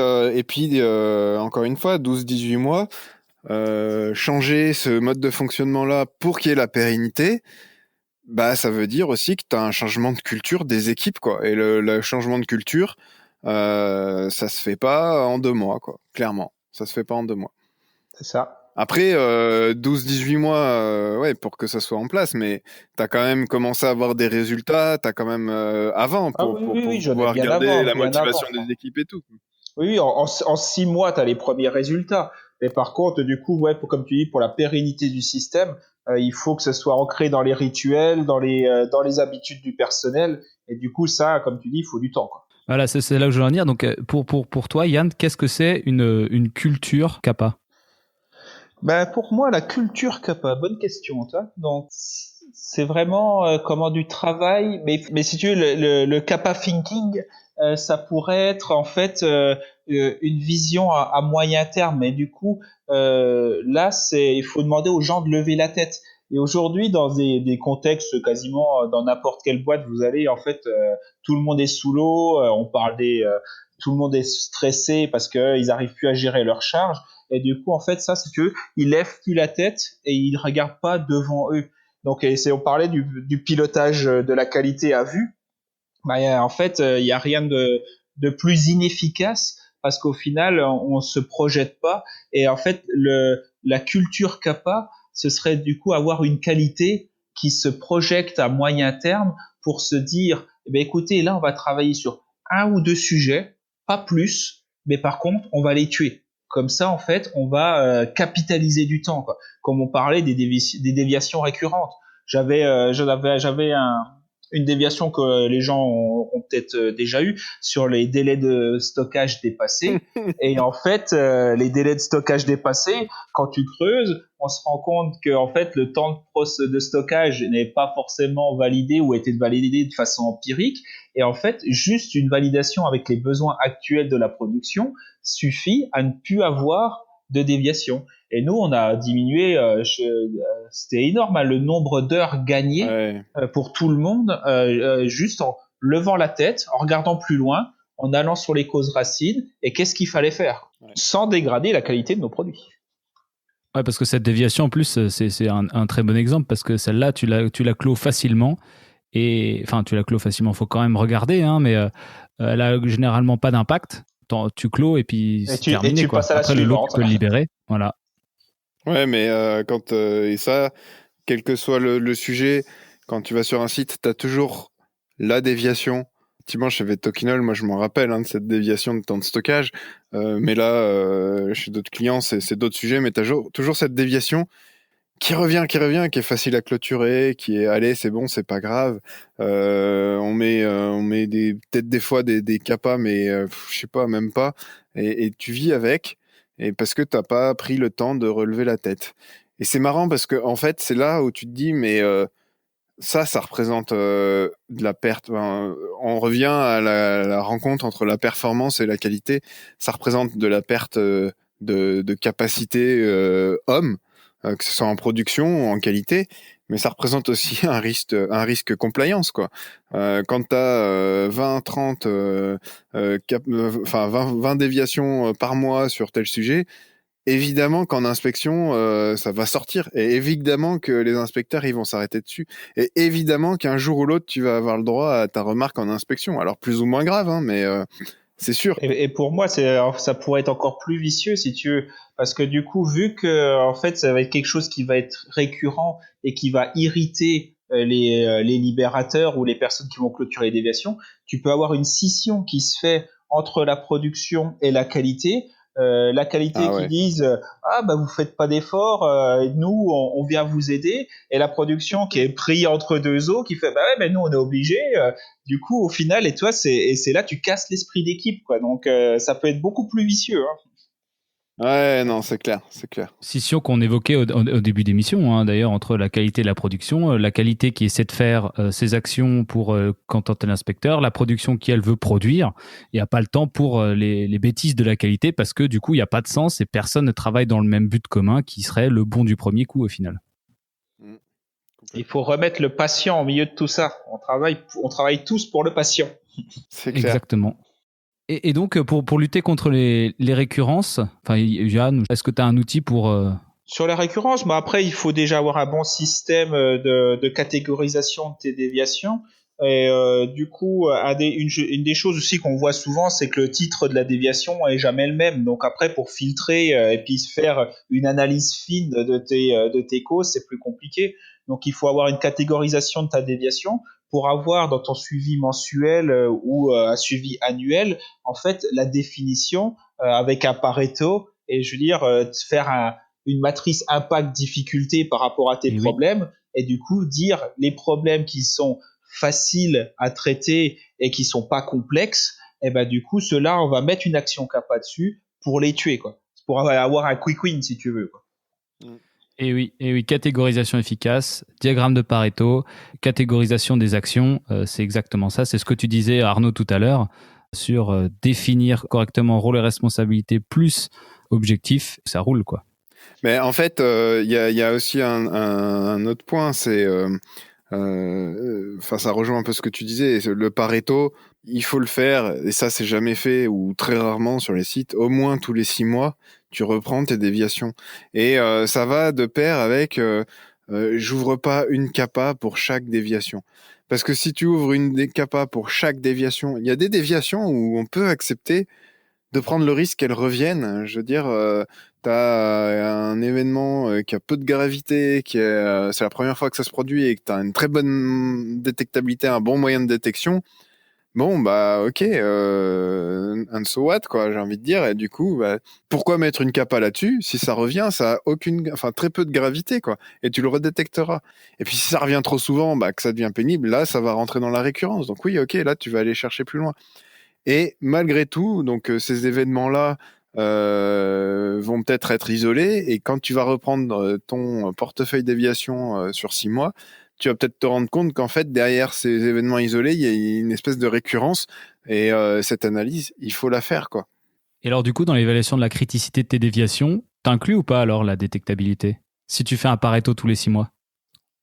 encore une fois, 12-18 mois, changer ce mode de fonctionnement-là pour qu'il y ait la pérennité, ça veut dire aussi que tu as un changement de culture des équipes, quoi. Et le changement de culture, ça se fait pas en 2 mois, quoi. Clairement, ça se fait pas en 2 mois. C'est ça. Après 12-18 mois, pour que ça soit en place, mais tu as quand même commencé à avoir des résultats, tu as quand même avant pour pouvoir garder la motivation des équipes et tout. Oui, en 6 mois, tu as les premiers résultats. Mais par contre, du coup, comme tu dis, pour la pérennité du système, il faut que ça soit ancré dans les rituels, dans les habitudes du personnel. Et du coup, ça, comme tu dis, il faut du temps, quoi. Voilà, c'est là où je veux en venir. Donc, pour toi, Yann, qu'est-ce que c'est une culture kappa ? Pour moi, la culture kappa, bonne question, toi. Donc, c'est vraiment comment du travail, mais si tu veux, le kappa thinking, ça pourrait être en fait une vision à moyen terme. Mais du coup, là, il faut demander aux gens de lever la tête. Et aujourd'hui, dans des contextes quasiment dans n'importe quelle boîte, vous allez en fait, tout le monde est sous l'eau. On parle tout le monde est stressé parce que ils arrivent plus à gérer leurs charges. Et du coup, en fait, ça, c'est que ils lèvent plus la tête et ils regardent pas devant eux. Donc, on parlait du pilotage de la qualité à vue. En fait, il y a rien de plus inefficace parce qu'au final, on se projette pas. Et en fait, la culture kappa, ce serait du coup avoir une qualité qui se projette à moyen terme pour se dire, écoutez, là, on va travailler sur un ou deux sujets, pas plus, mais par contre, on va les tuer. Comme ça, en fait, on va capitaliser du temps, quoi. Comme on parlait des déviations récurrentes. J'avais une déviation que les gens ont peut-être déjà eu sur les délais de stockage dépassés. Et en fait, les délais de stockage dépassés, quand tu creuses, on se rend compte que en fait le temps de stockage n'est pas forcément validé ou a été validé de façon empirique. Et en fait, juste une validation avec les besoins actuels de la production suffit à ne plus avoir de déviation. Et nous, on a diminué, c'était énorme, le nombre d'heures gagnées pour tout le monde, juste en levant la tête, en regardant plus loin, en allant sur les causes racines, et qu'est-ce qu'il fallait faire, sans dégrader la qualité de nos produits. Ouais, parce que cette déviation, en plus, c'est un très bon exemple, parce que celle-là, tu la clos facilement. Enfin, tu la clos facilement, il faut quand même regarder, hein, mais elle a généralement pas d'impact. Tu clos et puis c'est terminé. Et tu quoi. passes à la Après, le lot, tu peux le libérer. Voilà. Ouais, mais et ça, quel que soit le sujet, quand tu vas sur un site, tu as toujours la déviation. Effectivement, chez Vettoquinol, moi je m'en rappelle de cette déviation de temps de stockage. Mais là, chez d'autres clients, c'est d'autres sujets, mais tu as toujours cette déviation qui revient, qui est facile à clôturer, qui est allez, c'est bon, c'est pas grave. On met peut-être des fois des capas, mais je sais pas, même pas. Et tu vis avec, et parce que t'as pas pris le temps de relever la tête. Et c'est marrant parce que en fait, c'est là où tu te dis, mais ça représente de la perte. On revient à la rencontre entre la performance et la qualité. Ça représente de la perte de capacité homme, que ce soit en production ou en qualité, mais ça représente aussi un risque compliance, quoi. Quand tu as 20, 30, 20 déviations par mois sur tel sujet, évidemment qu'en inspection, ça va sortir. Et évidemment que les inspecteurs, ils vont s'arrêter dessus. Et évidemment qu'un jour ou l'autre, tu vas avoir le droit à ta remarque en inspection. Alors, plus ou moins grave, mais c'est sûr. Et pour moi, ça pourrait être encore plus vicieux, si tu veux. Parce que du coup, vu que en fait, ça va être quelque chose qui va être récurrent et qui va irriter les libérateurs ou les personnes qui vont clôturer les déviations, tu peux avoir une scission qui se fait entre la production et la qualité. La qualité qui disent vous faites pas d'efforts, nous on vient vous aider, et la production qui est pris entre deux eaux qui fait mais nous on est obligé. Du coup au final, et toi c'est là tu casses l'esprit d'équipe, quoi. Donc ça peut être beaucoup plus vicieux, hein. Ouais, non, c'est clair. Scission qu'on évoquait au début d'émission, hein, d'ailleurs, entre la qualité et la production. La qualité qui essaie de faire ses actions pour contenter l'inspecteur, la production qui, elle, veut produire. Il n'y a pas le temps pour les bêtises de la qualité, parce que du coup, il n'y a pas de sens et personne ne travaille dans le même but commun qui serait le bon du premier coup au final. Il faut remettre le patient au milieu de tout ça. On travaille tous pour le patient. C'est clair. Exactement. Et donc, pour lutter contre les récurrences, Yann, est-ce que tu as un outil pour... Sur les récurrences, après, il faut déjà avoir un bon système de catégorisation de tes déviations. Et du coup, une des choses aussi qu'on voit souvent, c'est que le titre de la déviation est jamais le même. Donc après, pour filtrer et puis faire une analyse fine de tes causes, c'est plus compliqué. Donc il faut avoir une catégorisation de ta déviation pour avoir dans ton suivi mensuel ou un suivi annuel, en fait, la définition avec un Pareto, et je veux dire, faire une matrice impact difficulté par rapport à tes problèmes, et du coup dire les problèmes qui sont faciles à traiter et qui sont pas complexes, et du coup ceux-là on va mettre une action kappa dessus pour les tuer, quoi, pour avoir un quick win si tu veux, quoi. Et oui, catégorisation efficace, diagramme de Pareto, catégorisation des actions, c'est exactement ça. C'est ce que tu disais, Arnaud, tout à l'heure, sur définir correctement rôle et responsabilité plus objectif, ça roule, quoi. Mais en fait, il y a aussi un autre point, c'est... ça rejoint un peu ce que tu disais. Le Pareto, il faut le faire, et ça, c'est jamais fait, ou très rarement sur les sites. Au moins tous les 6 mois, tu reprends tes déviations. Et ça va de pair avec j'ouvre pas une capa pour chaque déviation. Parce que si tu ouvres une des capas pour chaque déviation, il y a des déviations où on peut accepter de prendre le risque qu'elles reviennent. Je veux dire, t'as un événement qui a peu de gravité, c'est la première fois que ça se produit et que t'as une très bonne détectabilité, un bon moyen de détection. Bon, bah, ok, and so what, quoi, j'ai envie de dire. Et du coup, bah, pourquoi mettre une capa là-dessus? Si ça revient, ça a très peu de gravité, quoi. Et tu le redétecteras. Et puis, si ça revient trop souvent, bah, que ça devient pénible, là, ça va rentrer dans la récurrence. Donc oui, ok, là, tu vas aller chercher plus loin. Et malgré tout, donc ces événements-là vont peut-être être isolés. Et quand tu vas reprendre ton portefeuille déviation sur 6 mois, tu vas peut-être te rendre compte qu'en fait, derrière ces événements isolés, il y a une espèce de récurrence. Et cette analyse, il faut la faire, quoi. Et alors, du coup, dans l'évaluation de la criticité de tes déviations, t'inclus ou pas alors la détectabilité? Si tu fais un Pareto tous les 6 mois?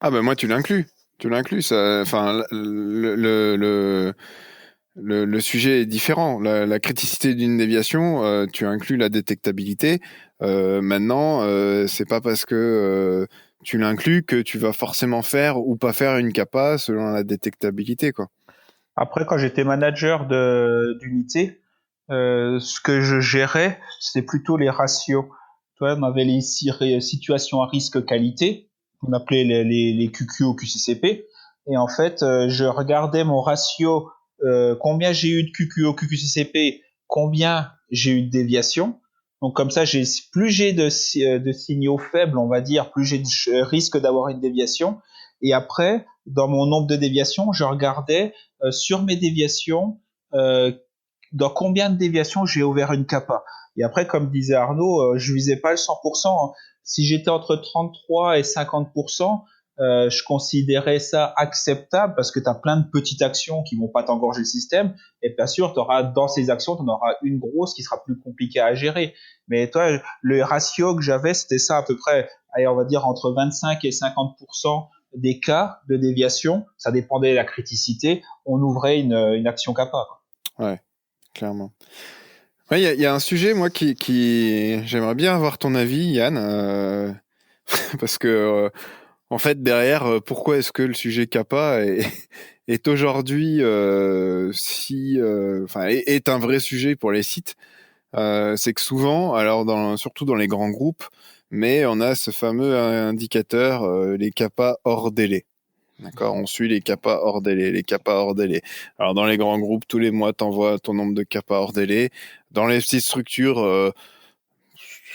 Ah ben moi, tu l'inclus. Tu l'inclus. Enfin, le sujet est différent. La criticité d'une déviation, tu inclus la détectabilité. Maintenant, c'est pas parce que tu l'inclus que tu vas forcément faire ou pas faire une capa selon la détectabilité, quoi. Après, quand j'étais manager d'unité, ce que je gérais, c'était plutôt les ratios. Tu vois, on avait les situations à risque qualité, on appelait les QQ ou QCCP. Et en fait, je regardais mon ratio, combien j'ai eu de QQ ou QCCP, combien j'ai eu de déviation. Donc comme ça, plus j'ai de signaux faibles, on va dire, plus j'ai de risque d'avoir une déviation. Et après, dans mon nombre de déviations, je regardais sur mes déviations, dans combien de déviations j'ai ouvert une capa. Et après, comme disait Arnaud, je visais pas le 100%. Si j'étais entre 33 et 50%, je considérais ça acceptable parce que tu as plein de petites actions qui vont pas t'engorger le système. Et bien sûr, dans ces actions, tu en auras une grosse qui sera plus compliquée à gérer. Mais toi, le ratio que j'avais, c'était ça à peu près, allez, on va dire entre 25 et 50% des cas de déviation. Ça dépendait de la criticité. On ouvrait une action capa. Ouais, clairement. Ouais, il y a un sujet, moi, qui j'aimerais bien avoir ton avis, Yann, parce que en fait, derrière, pourquoi est-ce que le sujet Kappa est aujourd'hui est un vrai sujet pour les sites? C'est que souvent, alors surtout dans les grands groupes, mais on a ce fameux indicateur, les Kappa hors délai. D'accord, on suit les Kappa hors délai, les Kappa hors délai. Alors dans les grands groupes, tous les mois, t'envoies ton nombre de Kappa hors délai. Dans les petites structures,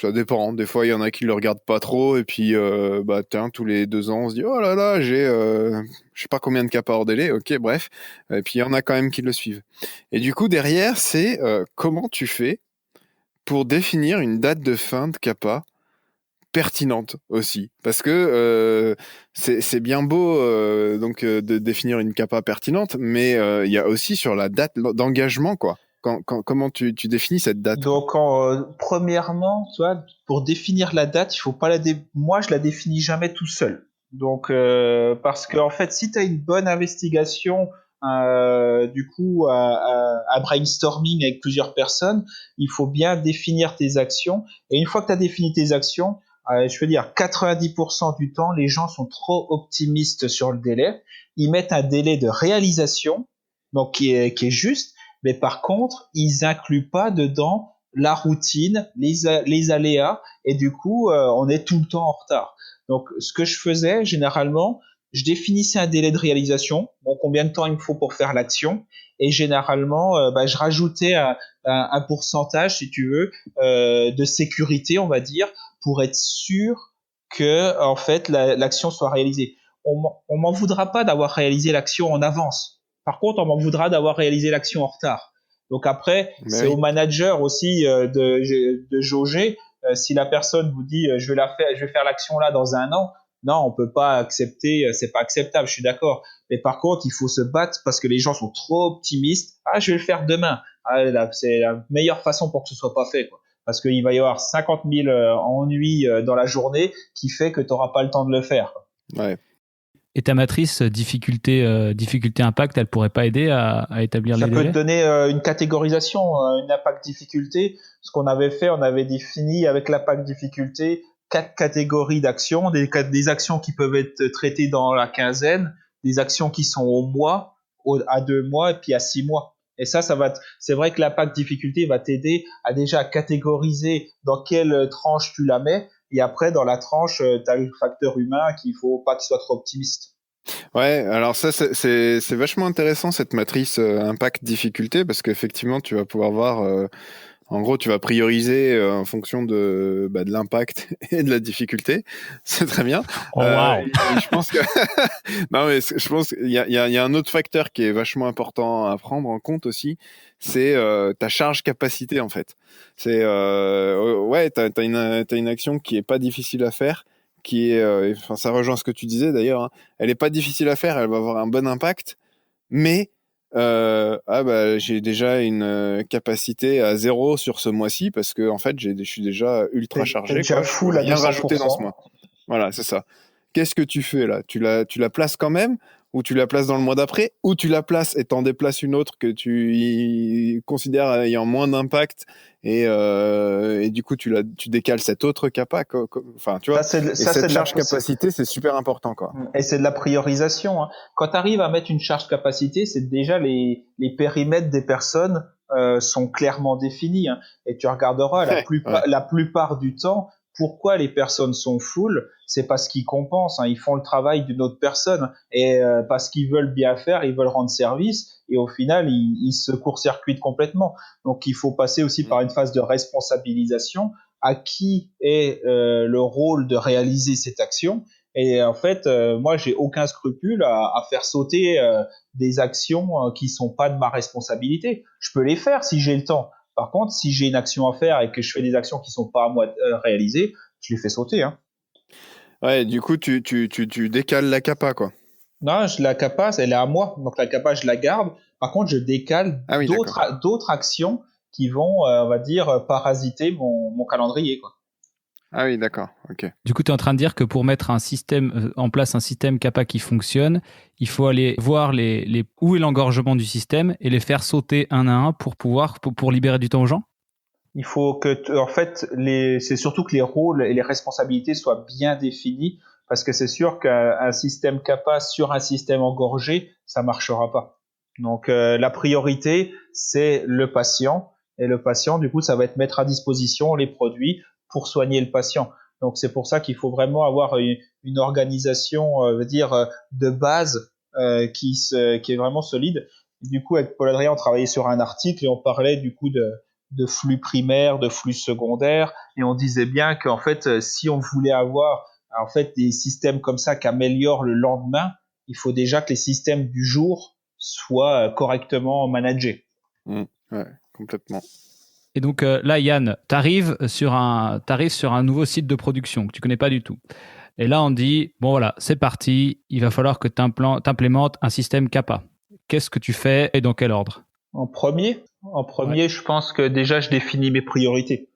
ça dépend. Des fois, il y en a qui le regardent pas trop, et puis tous les 2 ans, on se dit oh là là, j'ai je sais pas combien de Kappa hors délai. Ok, bref. Et puis il y en a quand même qui le suivent. Et du coup, derrière, c'est comment tu fais pour définir une date de fin de Kappa pertinente aussi, parce que c'est bien beau de définir une capa pertinente, mais il y a aussi sur la date d'engagement, quoi. Comment tu définis cette date? Donc, premièrement, tu vois, pour définir la date, il faut pas moi, je la définis jamais tout seul. Donc, parce que en fait, si tu as une bonne investigation, du coup, à brainstorming avec plusieurs personnes, il faut bien définir tes actions. Et une fois que tu as défini tes actions, je veux dire, 90% du temps, les gens sont trop optimistes sur le délai. Ils mettent un délai de réalisation, donc qui est juste, mais par contre, ils incluent pas dedans la routine, les aléas, et du coup, on est tout le temps en retard. Donc, ce que je faisais, généralement, je définissais un délai de réalisation, bon, combien de temps il me faut pour faire l'action, et généralement, je rajoutais un pourcentage, si tu veux, de sécurité, on va dire, pour être sûr que, en fait, l'action soit réalisée. On m'en voudra pas d'avoir réalisé l'action en avance. Par contre, on m'en voudra d'avoir réalisé l'action en retard. Donc après, Mais c'est oui. au manager aussi de jauger Si la personne vous dit je vais faire l'action là dans un an, non, on peut pas accepter, c'est pas acceptable, je suis d'accord. Mais par contre, il faut se battre parce que les gens sont trop optimistes. Ah, je vais le faire demain. Ah, là, c'est la meilleure façon pour que ce soit pas fait, quoi. Parce qu'il va y avoir 50 000 ennuis dans la journée qui fait que tu n'auras pas le temps de le faire, quoi. Ouais. Et ta matrice difficulté impact, elle pourrait pas aider à établir Ça les peut délais? te donner une catégorisation, une impact difficulté. Ce qu'on avait fait, on avait défini avec l'impact difficulté 4 catégories d'actions, des actions qui peuvent être traitées dans la quinzaine, des actions qui sont au mois, à 2 mois et puis à 6 mois. Et ça c'est vrai que l'impact difficulté va t'aider à déjà catégoriser dans quelle tranche tu la mets. Et après, dans la tranche, tu as le facteur humain qu'il faut pas qu'il soit trop optimiste. Ouais, alors ça, c'est vachement intéressant, cette matrice impact-difficulté, parce qu'effectivement, tu vas pouvoir voir, en gros, tu vas prioriser en fonction de l'impact et de la difficulté. C'est très bien. Oh, wow. Et je pense que non, mais je pense qu'il y a un autre facteur qui est vachement important à prendre en compte aussi, c'est ta charge capacité, en fait. C'est ouais, t'as une action qui est pas difficile à faire, qui est, enfin, ça rejoint ce que tu disais d'ailleurs, hein. Elle est pas difficile à faire, elle va avoir un bon impact, mais j'ai déjà une capacité à 0 sur ce mois-ci parce que en fait, je suis déjà ultra chargé, déjà quoi. full Je à peux rien 200%. rajouter dans ce mois. Voilà, c'est ça. Qu'est-ce que tu fais là? Tu la places quand même, ou tu la places dans le mois d'après, ou tu la places et t'en déplaces une autre que tu considères ayant moins d'impact, et du coup tu décales cette autre capa, enfin tu vois. Et cette charge capacité, c'est super important, quoi. Et c'est de la priorisation, hein. Quand tu arrives à mettre une charge capacité, c'est déjà les périmètres des personnes sont clairement définis, hein. Et tu regarderas la plupart du temps, pourquoi les personnes sont full, c'est parce qu'ils compensent, hein. Ils font le travail d'une autre personne, et parce qu'ils veulent bien faire, ils veulent rendre service, et au final, ils se court-circuitent complètement. Donc, il faut passer aussi par une phase de responsabilisation. À qui est le rôle de réaliser cette action? Et en fait, moi, j'ai aucun scrupule à faire sauter des actions qui sont pas de ma responsabilité. Je peux les faire si j'ai le temps. Par contre, si j'ai une action à faire et que je fais des actions qui sont pas à moi réaliser, je les fais sauter, hein. Ouais, du coup, tu décales la capa, quoi. Non, la capa, elle est à moi. Donc la capa, je la garde. Par contre, je décale Ah oui, d'autres actions qui vont, on va dire, parasiter mon calendrier, quoi. Ah oui, d'accord, ok. Du coup, tu es en train de dire que pour mettre en place un système CAPA qui fonctionne, il faut aller voir où est l'engorgement du système et les faire sauter un à un pour libérer du temps aux gens? Il faut en fait, c'est surtout que les rôles et les responsabilités soient bien définis, parce que c'est sûr qu'un système CAPA sur un système engorgé, ça marchera pas. Donc, la priorité, c'est le patient. Et le patient, du coup, ça va être mettre à disposition les produits pour soigner le patient. Donc, c'est pour ça qu'il faut vraiment avoir une organisation, de base qui est vraiment solide. Du coup, avec Paul Adrien, on travaillait sur un article et on parlait du coup de flux primaires, de flux secondaires, et on disait bien qu'en fait, si on voulait avoir en fait des systèmes comme ça qui améliorent le lendemain, il faut déjà que les systèmes du jour soient correctement managés. Ouais, complètement. Et donc là, Yann, t'arrives sur un nouveau site de production que tu connais pas du tout. Et là, on dit, bon voilà, c'est parti, il va falloir que tu implémentes un système CAPA. Qu'est-ce que tu fais et dans quel ordre? En premier, ouais. Je pense que déjà, je définis mes priorités.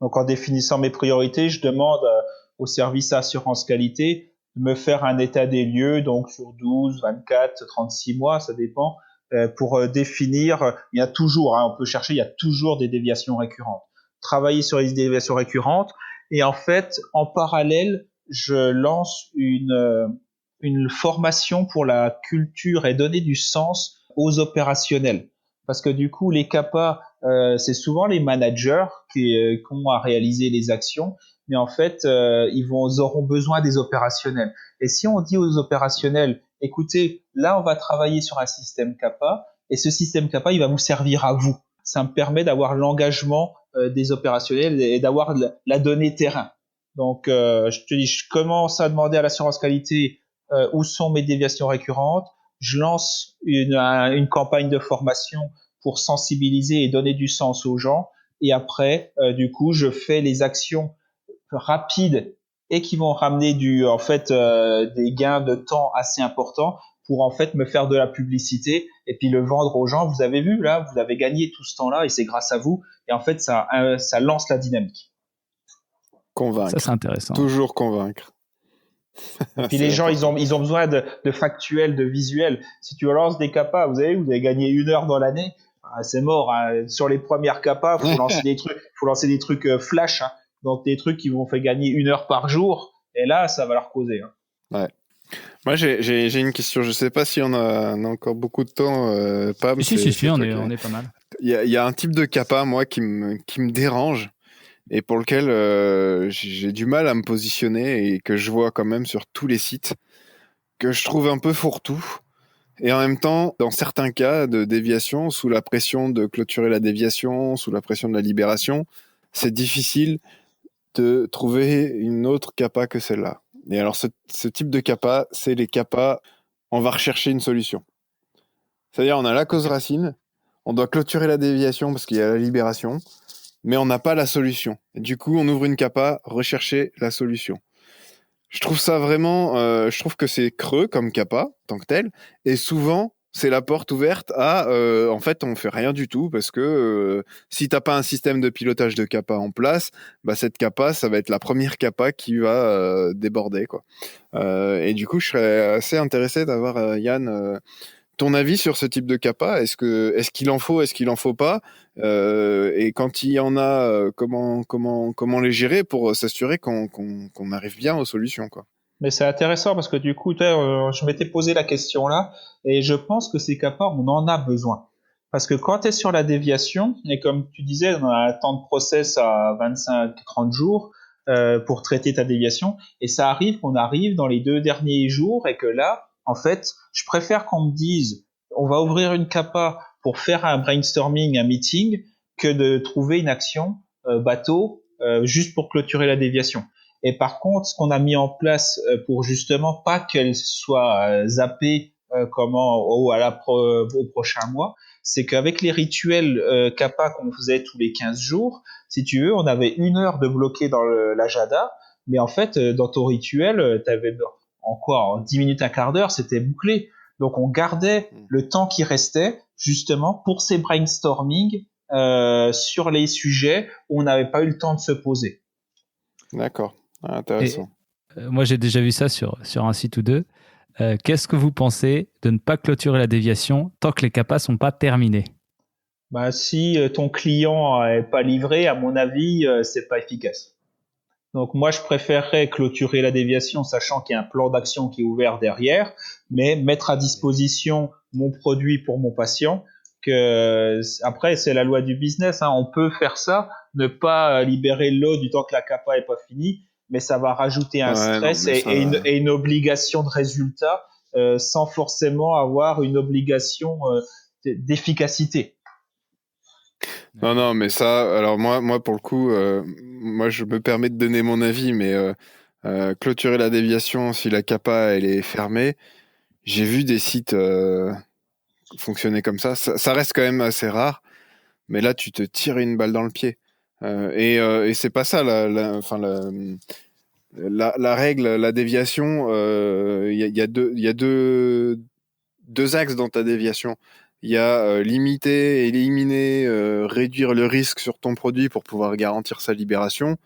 Donc, en définissant mes priorités, je demande au service assurance qualité de me faire un état des lieux, donc sur 12, 24, 36 mois, ça dépend, pour définir, il y a toujours, hein, on peut chercher, il y a toujours des déviations récurrentes. Travailler sur les déviations récurrentes, et en fait, en parallèle, je lance une formation pour la culture et donner du sens aux opérationnels. Parce que du coup, les CAPA, c'est souvent les managers qui ont à réaliser les actions, mais en fait, ils auront besoin des opérationnels. Et si on dit aux opérationnels, écoutez, là, on va travailler sur un système CAPA, et ce système CAPA, il va vous servir à vous. Ça me permet d'avoir l'engagement des opérationnels et d'avoir la donnée terrain. Donc, je te dis, je commence à demander à l'assurance qualité où sont mes déviations récurrentes. Je lance une campagne de formation pour sensibiliser et donner du sens aux gens. et après, du coup, je fais les actions rapides et qui vont ramener des gains de temps assez importants pour en fait me faire de la publicité et puis le vendre aux gens. Vous avez vu là, vous avez gagné tout ce temps-là et c'est grâce à vous. Et en fait, ça lance la dynamique. Convaincre. Ça, c'est intéressant. Toujours convaincre. Et puis les gens, ils ont besoin de factuels, de visuels. Si tu lances des CAPA, vous avez gagné 1 heure dans l'année, c'est mort. Hein. Sur les premières CAPA, faut lancer des trucs flash, hein. Donc des trucs qui vont faire gagner 1 heure par jour. Et là, ça va leur causer. Hein. Ouais. Moi, j'ai une question. Je sais pas si on a encore beaucoup de temps. Pam, Si, on est pas mal. Il y a un type de CAPA, moi, qui me dérange et pour lequel j'ai du mal à me positionner et que je vois quand même sur tous les sites, que je trouve un peu fourre-tout. Et en même temps, dans certains cas de déviation, sous la pression de clôturer la déviation, sous la pression de la libération, c'est difficile de trouver une autre CAPA que celle-là. Et alors, ce type de CAPA, c'est les CAPA, on va rechercher une solution. C'est-à-dire, on a la cause racine, on doit clôturer la déviation parce qu'il y a la libération, mais on n'a pas la solution. Et du coup, on ouvre une CAPA, rechercher la solution. Je trouve ça vraiment, je trouve que c'est creux comme CAPA, tant que tel, et souvent, c'est la porte ouverte à, en fait, on fait rien du tout parce que si t'as pas un système de pilotage de CAPA en place, bah cette CAPA, ça va être la première CAPA qui va déborder, quoi. Et du coup, je serais assez intéressé d'avoir Yann, ton avis sur ce type de CAPA. Est-ce qu'il en faut, est-ce qu'il en faut pas, et quand il y en a, comment les gérer pour s'assurer qu'on arrive bien aux solutions, quoi. Mais c'est intéressant parce que du coup, je m'étais posé la question là et je pense que ces CAPA, on en a besoin. Parce que quand tu es sur la déviation, et comme tu disais, on a un temps de process à 25-30 jours pour traiter ta déviation, et ça arrive qu'on arrive dans les 2 derniers jours et que là, en fait, je préfère qu'on me dise on va ouvrir une CAPA pour faire un brainstorming, un meeting, que de trouver une action bateau juste pour clôturer la déviation. Et par contre, ce qu'on a mis en place pour justement pas qu'elle soit zappée au prochain mois, c'est qu'avec les rituels CAPA qu'on faisait tous les 15 jours, si tu veux, on avait 1 heure de bloqué dans l'agenda, mais en fait, dans ton rituel, t'avais en 10 minutes, un quart d'heure, c'était bouclé. Donc on gardait le temps qui restait justement pour ces brainstorming sur les sujets où on n'avait pas eu le temps de se poser. D'accord. Intéressant. Moi, j'ai déjà vu ça sur un site ou deux. Qu'est-ce que vous pensez de ne pas clôturer la déviation tant que les CAPA sont pas terminés? Bah, si ton client n'est pas livré, à mon avis, c'est pas efficace. Donc moi, je préférerais clôturer la déviation, sachant qu'il y a un plan d'action qui est ouvert derrière, mais mettre à disposition mon produit pour mon patient. Après, c'est la loi du business, hein. On peut faire ça, ne pas libérer le lot du temps que la CAPA est pas finie, mais ça va rajouter un stress et une obligation de résultat sans forcément avoir une obligation d'efficacité. Non, mais ça, alors moi pour le coup, moi je me permets de donner mon avis, mais clôturer la déviation si la CAPA elle est fermée, j'ai vu des sites fonctionner comme ça. Ça reste quand même assez rare, mais là tu te tires une balle dans le pied. Et c'est pas ça la règle, la déviation. Il y a deux axes dans ta déviation. Il y a limiter, éliminer, réduire le risque sur ton produit pour pouvoir garantir sa libération,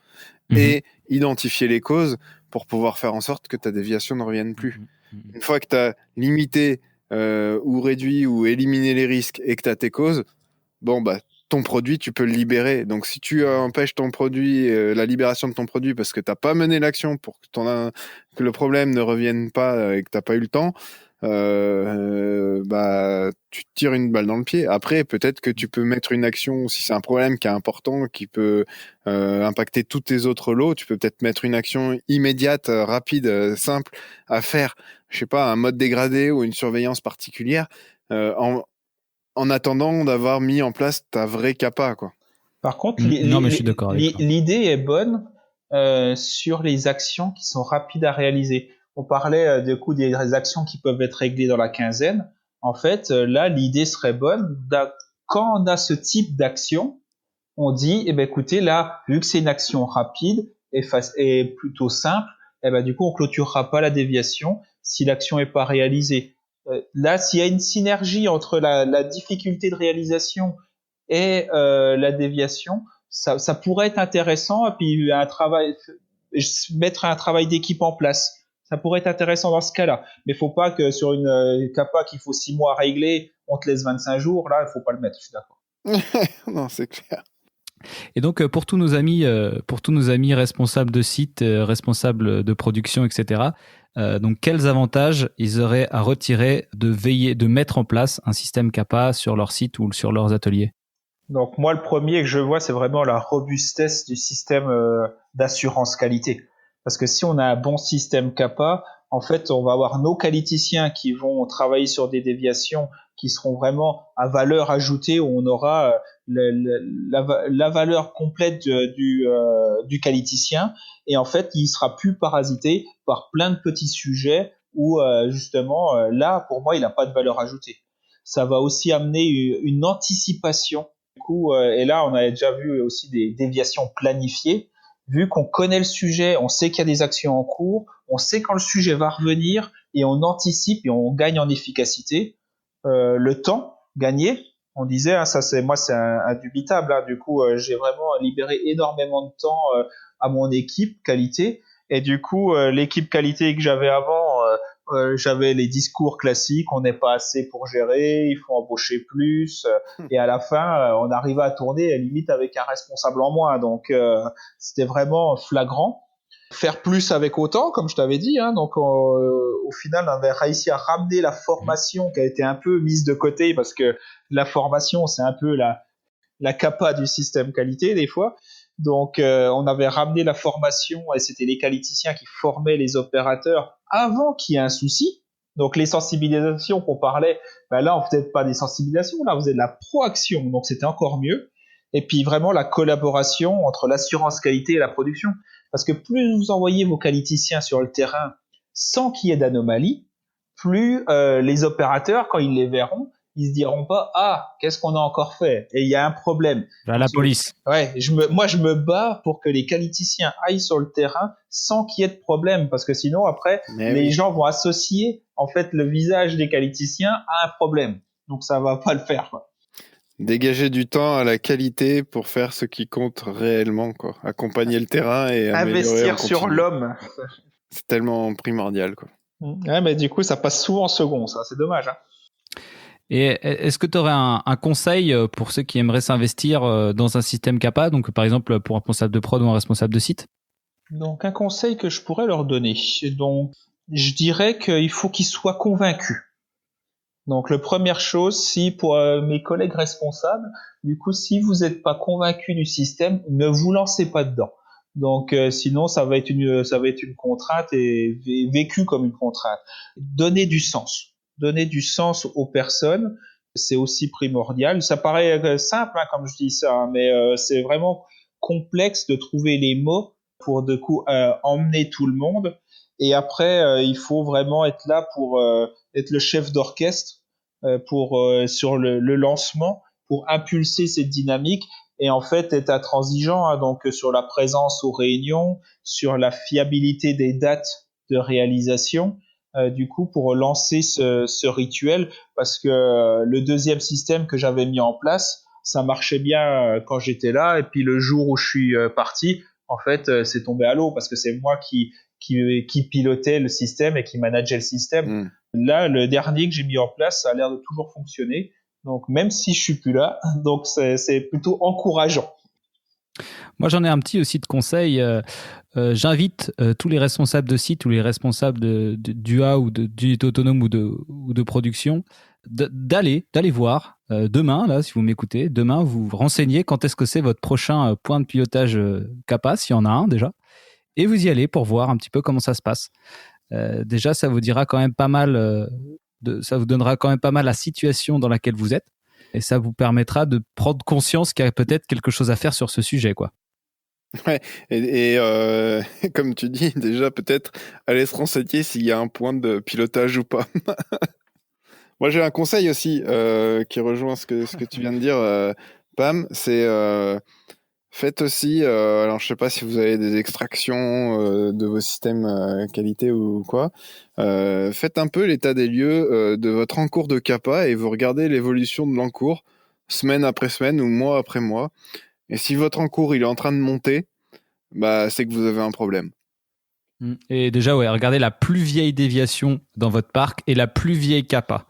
et identifier les causes pour pouvoir faire en sorte que ta déviation ne revienne plus. Une fois que tu as limité ou réduit ou éliminé les risques et que tu as tes causes, bon, bah, ton produit, tu peux le libérer. Donc, si tu empêches ton produit, la libération de ton produit parce que tu n'as pas mené l'action pour que le problème ne revienne pas et que tu n'as pas eu le temps, bah, tu te tires une balle dans le pied. Après, peut-être que tu peux mettre une action, si c'est un problème qui est important, qui peut impacter tous tes autres lots, tu peux peut-être mettre une action immédiate, rapide, simple à faire. Je sais pas, un mode dégradé ou une surveillance particulière en attendant d'avoir mis en place ta vraie CAPA, quoi. Par contre, non, mais je suis d'accord avec toi. l'idée est bonne sur les actions qui sont rapides à réaliser. On parlait du coup des actions qui peuvent être réglées dans la quinzaine. En fait, là, l'idée serait bonne quand on a ce type d'action on dit, eh ben, écoutez, là, vu que c'est une action rapide et plutôt simple, eh ben, du coup, on clôturera pas la déviation si l'action est pas réalisée. Là, s'il y a une synergie entre la difficulté de réalisation et la déviation, ça pourrait être intéressant. Et puis mettre un travail d'équipe en place, ça pourrait être intéressant dans ce cas-là. Mais faut pas que sur une CAPA qu'il faut 6 mois à régler, on te laisse 25 jours. Là, il faut pas le mettre. Je suis d'accord. Non, c'est clair. Et donc pour tous nos amis responsables de site, responsables de production, etc. Donc quels avantages ils auraient à retirer de mettre en place un système CAPA sur leur site ou sur leurs ateliers? Donc moi, le premier que je vois, c'est vraiment la robustesse du système d'assurance qualité. Parce que si on a un bon système CAPA, en fait, on va avoir nos qualiticiens qui vont travailler sur des déviations qui seront vraiment à valeur ajoutée, où on aura la valeur complète du qualiticien. Et en fait, il sera plus parasité par plein de petits sujets où justement, là, pour moi, il n'a pas de valeur ajoutée. Ça va aussi amener une anticipation. Du coup, et là, on a déjà vu aussi des déviations planifiées. Vu qu'on connaît le sujet, on sait qu'il y a des actions en cours, on sait quand le sujet va revenir et on anticipe et on gagne en efficacité. Le temps gagné, on disait, hein, ça c'est indubitable. Hein, du coup, j'ai vraiment libéré énormément de temps à mon équipe qualité. Et du coup, l'équipe qualité que j'avais avant, j'avais les discours classiques, on n'est pas assez pour gérer, il faut embaucher plus. Et à la fin, on arrivait à tourner limite avec un responsable en moins. Donc, c'était vraiment flagrant. Faire plus avec autant, comme je t'avais dit. Hein, donc, au final, on avait réussi à ramener la formation qui a été un peu mise de côté parce que la formation, c'est un peu la capa du système qualité des fois. Donc, on avait ramené la formation et c'était les qualiticiens qui formaient les opérateurs avant qu'il y ait un souci. Donc, les sensibilisations qu'on parlait, ben là, on faisait pas des sensibilisations, là, on faisait de la proaction. Donc, c'était encore mieux. Et puis, vraiment, la collaboration entre l'assurance qualité et la production. Parce que plus vous envoyez vos qualiticiens sur le terrain sans qu'il y ait d'anomalie, plus les opérateurs, quand ils les verront, ils se diront pas qu'est-ce qu'on a encore fait et il y a un problème. Vers la police. Ouais, moi je me bats pour que les qualiticiens aillent sur le terrain sans qu'il y ait de problème parce que sinon après les gens vont associer en fait le visage des qualiticiens à un problème. Donc ça va pas le faire quoi. Dégager du temps à la qualité pour faire ce qui compte réellement quoi. Accompagner le terrain et investir sur l'homme. C'est tellement primordial quoi. Ouais, mais du coup ça passe souvent en second, ça c'est dommage hein. Et est-ce que tu aurais un conseil pour ceux qui aimeraient s'investir dans un système CAPA, donc par exemple pour un responsable de prod ou un responsable de site? Donc un conseil que je pourrais leur donner, donc je dirais qu'il faut qu'ils soient convaincus. Donc la première chose, si pour mes collègues responsables, du coup si vous n'êtes pas convaincu du système, ne vous lancez pas dedans. Donc sinon ça va être une contrainte et vécu comme une contrainte. Donnez du sens. Donner du sens aux personnes, c'est aussi primordial. Ça paraît simple hein, comme je dis ça, hein, mais c'est vraiment complexe de trouver les mots pour de coup emmener tout le monde. Et après, il faut vraiment être là pour être le chef d'orchestre sur le lancement, pour impulser cette dynamique et en fait être intransigeant hein, donc sur la présence aux réunions, sur la fiabilité des dates de réalisation. Du coup pour lancer ce rituel parce que le deuxième système que j'avais mis en place ça marchait bien quand j'étais là et puis le jour où je suis parti en fait c'est tombé à l'eau parce que c'est moi qui pilotait le système et qui manageait le système. Là le dernier que j'ai mis en place ça a l'air de toujours fonctionner donc même si je suis plus là donc c'est plutôt encourageant. Moi, j'en ai un petit aussi de conseil. J'invite tous les responsables de site ou les responsables d'UA ou d'unité autonome ou de production d'aller voir demain, là, si vous m'écoutez, demain, vous vous renseignez quand est-ce que c'est votre prochain point de pilotage CAPA, s'il y en a un déjà, et vous y allez pour voir un petit peu comment ça se passe. Déjà, ça vous dira quand même pas mal, ça vous donnera quand même pas mal la situation dans laquelle vous êtes. Et ça vous permettra de prendre conscience qu'il y a peut-être quelque chose à faire sur ce sujet, quoi. Ouais, et comme tu dis, déjà peut-être aller se renseigner s'il y a un point de pilotage ou pas. Moi, j'ai un conseil aussi qui rejoint ce que tu viens de dire, Pam, c'est Faites aussi, alors je sais pas si vous avez des extractions de vos systèmes qualité ou quoi, faites un peu l'état des lieux de votre encours de CAPA et vous regardez l'évolution de l'encours semaine après semaine ou mois après mois. Et si votre encours il est en train de monter, bah c'est que vous avez un problème. Et déjà, ouais, regardez la plus vieille déviation dans votre parc et la plus vieille CAPA.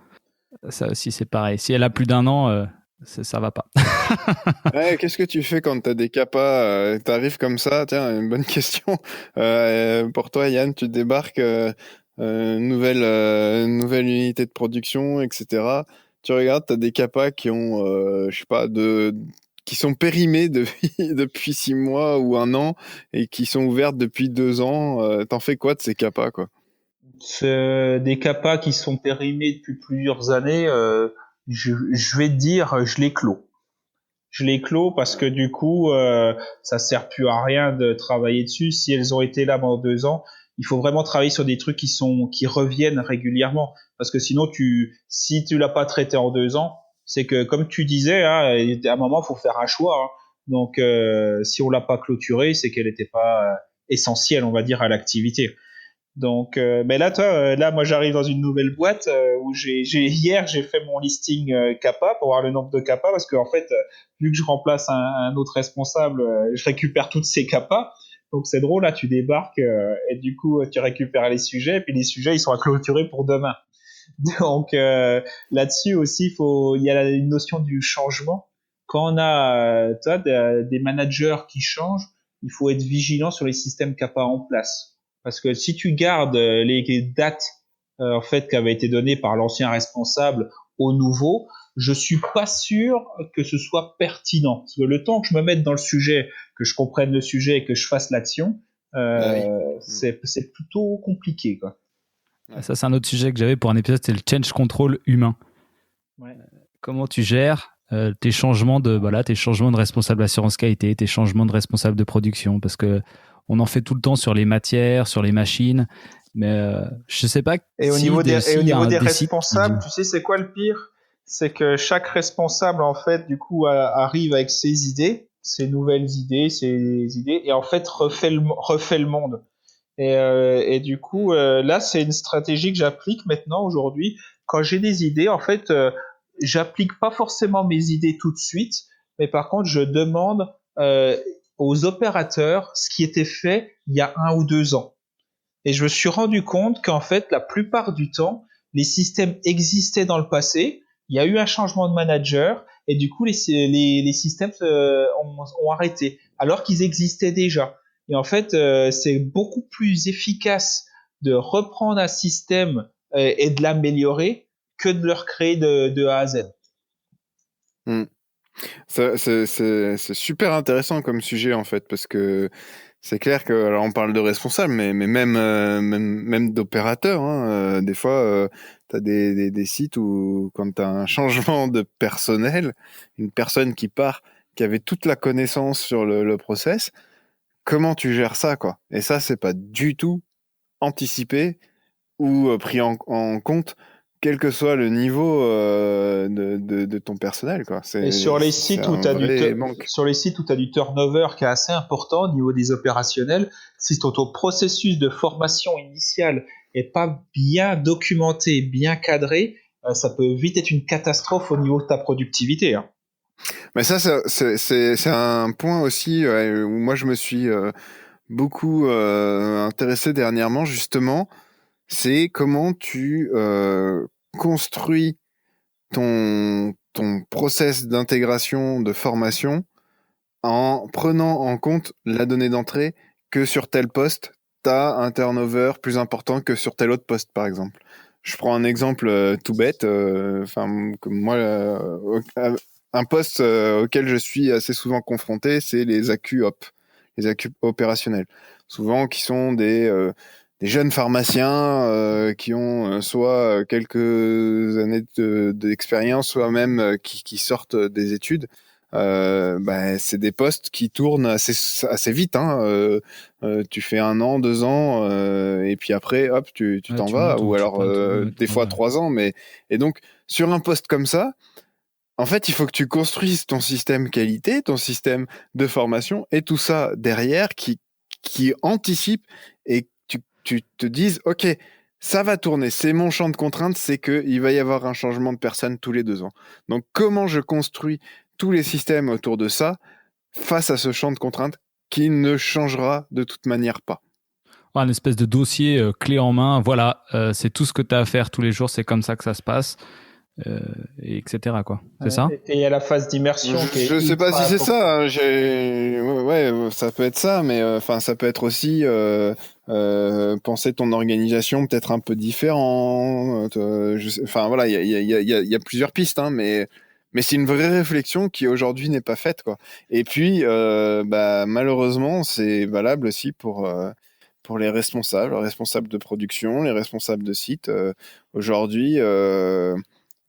Ça aussi, c'est pareil. Si elle a plus d'un an, ça va pas. Ouais, qu'est-ce que tu fais quand tu as des CAPA t'arrives comme ça, tiens, une bonne question. Pour toi, Yann, tu débarques nouvelle unité de production, etc. Tu regardes, tu as des CAPA qui ont, je sais pas, qui sont périmés depuis 6 mois ou 1 an et qui sont ouvertes depuis 2 ans. T'en fais quoi de ces CAPA, quoi? Des CAPA qui sont périmés depuis plusieurs années, je vais te dire, je les clos. Je les clos parce que du coup, ça sert plus à rien de travailler dessus. Si elles ont été là pendant 2 ans, il faut vraiment travailler sur des trucs qui reviennent régulièrement. Parce que sinon, si tu l'as pas traité en 2 ans, c'est que comme tu disais, hein, à un moment, faut faire un choix. Hein. Donc, si on l'a pas clôturé, c'est qu'elle n'était pas essentielle, on va dire, à l'activité. Donc, mais là, toi, là, moi, j'arrive dans une nouvelle boîte où hier, j'ai fait mon listing CAPA pour voir le nombre de CAPA parce qu'en fait, vu que je remplace un autre responsable, je récupère toutes ces CAPA. Donc, c'est drôle, là, tu débarques et du coup, tu récupères les sujets et puis les sujets, ils sont à clôturer pour demain. Donc, là-dessus aussi, il y a une notion du changement. Quand on a, toi, des managers qui changent, il faut être vigilant sur les systèmes CAPA en place. Parce que si tu gardes les dates en fait qui avaient été données par l'ancien responsable au nouveau, je suis pas sûr que ce soit pertinent. Parce que le temps que je me mette dans le sujet, que je comprenne le sujet et que je fasse l'action, Ah oui. c'est plutôt compliqué, quoi. Ouais. Ça, c'est un autre sujet que j'avais pour un épisode, c'est le change control humain. Ouais. Comment tu gères tes changements tes changements de responsable assurance qualité, tes changements de responsable de production, parce que on en fait tout le temps sur les matières, sur les machines, mais je sais pas Et au si niveau s'il y a des des sites responsables, tu sais, c'est quoi le pire? C'est que chaque responsable, en fait, du coup, arrive avec ses idées, ses nouvelles idées, ses idées, et en fait, refait le monde. Et du coup, là, c'est une stratégie que j'applique maintenant, aujourd'hui. Quand j'ai des idées, en fait, j'applique pas forcément mes idées tout de suite, mais par contre, je demande aux opérateurs ce qui était fait il y a 1 ou 2 ans. Et je me suis rendu compte qu'en fait, la plupart du temps, les systèmes existaient dans le passé. Il y a eu un changement de manager et du coup, les systèmes ont arrêté alors qu'ils existaient déjà. Et en fait, c'est beaucoup plus efficace de reprendre un système et de l'améliorer que de le recréer de A à Z. Hmm. C'est super intéressant comme sujet en fait parce que c'est clair que alors on parle de responsables mais même d'opérateurs hein, des fois t'as des sites où quand t'as un changement de personnel, une personne qui part qui avait toute la connaissance sur le process, comment tu gères ça quoi? Et ça c'est pas du tout anticipé ou pris en compte, quel que soit le niveau de ton personnel, quoi. Et C'est un vrai manque. sur les sites où tu as du turnover qui est assez important au niveau des opérationnels, si ton processus de formation initiale est pas bien documenté, bien cadré, ça peut vite être une catastrophe au niveau de ta productivité. Hein. Mais ça, c'est un point aussi où moi je me suis beaucoup intéressé dernièrement, justement, c'est comment tu construis ton process d'intégration, de formation en prenant en compte la donnée d'entrée que sur tel poste, tu as un turnover plus important que sur tel autre poste, par exemple. Je prends un exemple tout bête. Comme moi, un poste auquel je suis assez souvent confronté, c'est les AQ-OP, les AQ opérationnels. Souvent, qui sont des jeunes pharmaciens qui ont soit quelques années d'expérience, soit même qui sortent des études. C'est des postes qui tournent assez vite. Hein. Tu fais 1 an, 2 ans, et puis après, hop, tu t'en tu vas. montes Ou ou tu alors, plantes, des fois 3 ans. Et donc, sur un poste comme ça, en fait, il faut que tu construises ton système qualité, ton système de formation et tout ça derrière qui anticipe et tu te dises, OK, ça va tourner. C'est mon champ de contrainte, c'est qu'il va y avoir un changement de personne tous les 2 ans. Donc, comment je construis tous les systèmes autour de ça face à ce champ de contrainte qui ne changera de toute manière pas. Un espèce de dossier clé en main. Voilà, c'est tout ce que tu as à faire tous les jours. C'est comme ça que ça se passe, et etc. Quoi. C'est ça ? Et il y a la phase d'immersion. Je sais pas si c'est ça. Hein. Ouais, ça peut être ça, mais enfin, ça peut être aussi penser ton organisation peut-être un peu différent. Enfin voilà, il y a plusieurs pistes, hein, mais c'est une vraie réflexion qui aujourd'hui n'est pas faite, quoi. Et puis, malheureusement, c'est valable aussi pour les responsables de production, les responsables de site. Aujourd'hui,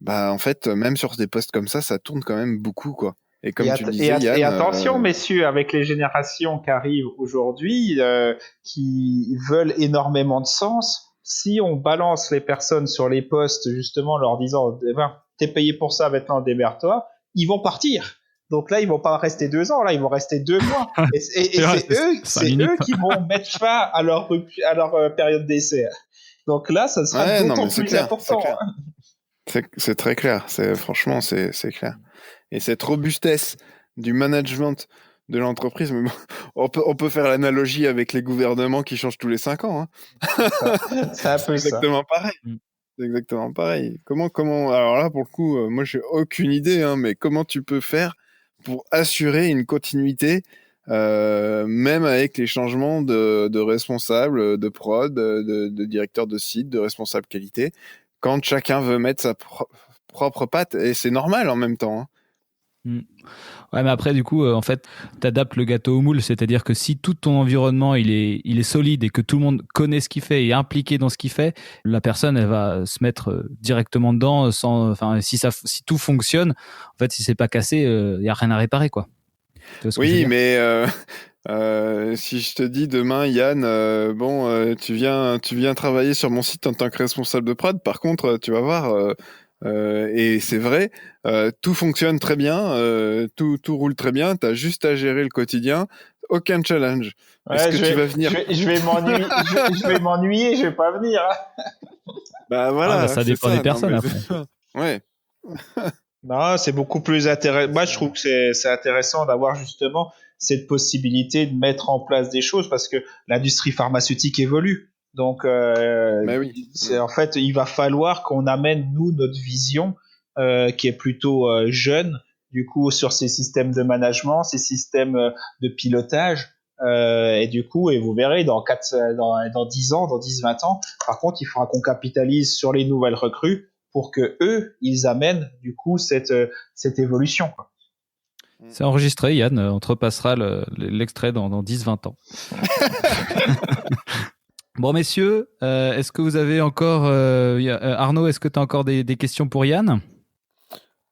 en fait, même sur des postes comme ça tourne quand même beaucoup, quoi. Et comme tu disais, Yann, et attention, messieurs, avec les générations qui arrivent aujourd'hui, qui veulent énormément de sens, si on balance les personnes sur les postes, justement, leur disant, t'es payé pour ça, maintenant démerde-toi, ils vont partir. Donc là, ils vont pas rester 2 ans, là, ils vont rester 2 mois. Et c'est eux qui vont mettre fin à leur période d'essai. Donc là, ça sera d'autant plus important. C'est très clair. Franchement, c'est clair. Et cette robustesse du management de l'entreprise, mais bon, on peut faire l'analogie avec les gouvernements qui changent tous les 5 ans. Hein. C'est un peu exactement pareil. C'est exactement pareil. Comment alors là, pour le coup, moi, j'ai aucune idée, hein, mais comment tu peux faire pour assurer une continuité, même avec les changements de responsables, de prod, de directeur de site, de responsable qualité, quand chacun veut mettre sa propre patte, et c'est normal en même temps. Hein. Ouais, mais après, du coup, en fait, tu adaptes le gâteau au moule, c'est-à-dire que si tout ton environnement il est solide et que tout le monde connaît ce qu'il fait et est impliqué dans ce qu'il fait, la personne elle va se mettre directement dedans si tout fonctionne, en fait, si c'est pas cassé, y a rien à réparer, quoi. Oui, mais si je te dis demain, Yann, tu viens travailler sur mon site en tant que responsable de prod, par contre, tu vas voir. Et c'est vrai, tout fonctionne très bien, tout roule très bien, tu as juste à gérer le quotidien, aucun challenge. Est-ce que tu vas venir? Je vais m'ennuyer, je vais pas venir. Bah voilà, ça dépend des personnes. Ouais. Non, c'est beaucoup plus intéressant. Moi, je trouve que c'est intéressant d'avoir justement cette possibilité de mettre en place des choses parce que l'industrie pharmaceutique évolue. Donc, en fait, il va falloir qu'on amène, nous, notre vision qui est plutôt jeune, du coup, sur ces systèmes de management, ces systèmes de pilotage. Et du coup, et vous verrez, dans 10 ans, dans 10-20 ans, par contre, il faudra qu'on capitalise sur les nouvelles recrues pour que eux, ils amènent, du coup, cette évolution, quoi. C'est enregistré, Yann. On te repassera l'extrait dans 10-20 ans. Bon, messieurs, est-ce que vous avez encore... Arnaud, est-ce que tu as encore des questions pour Yann ?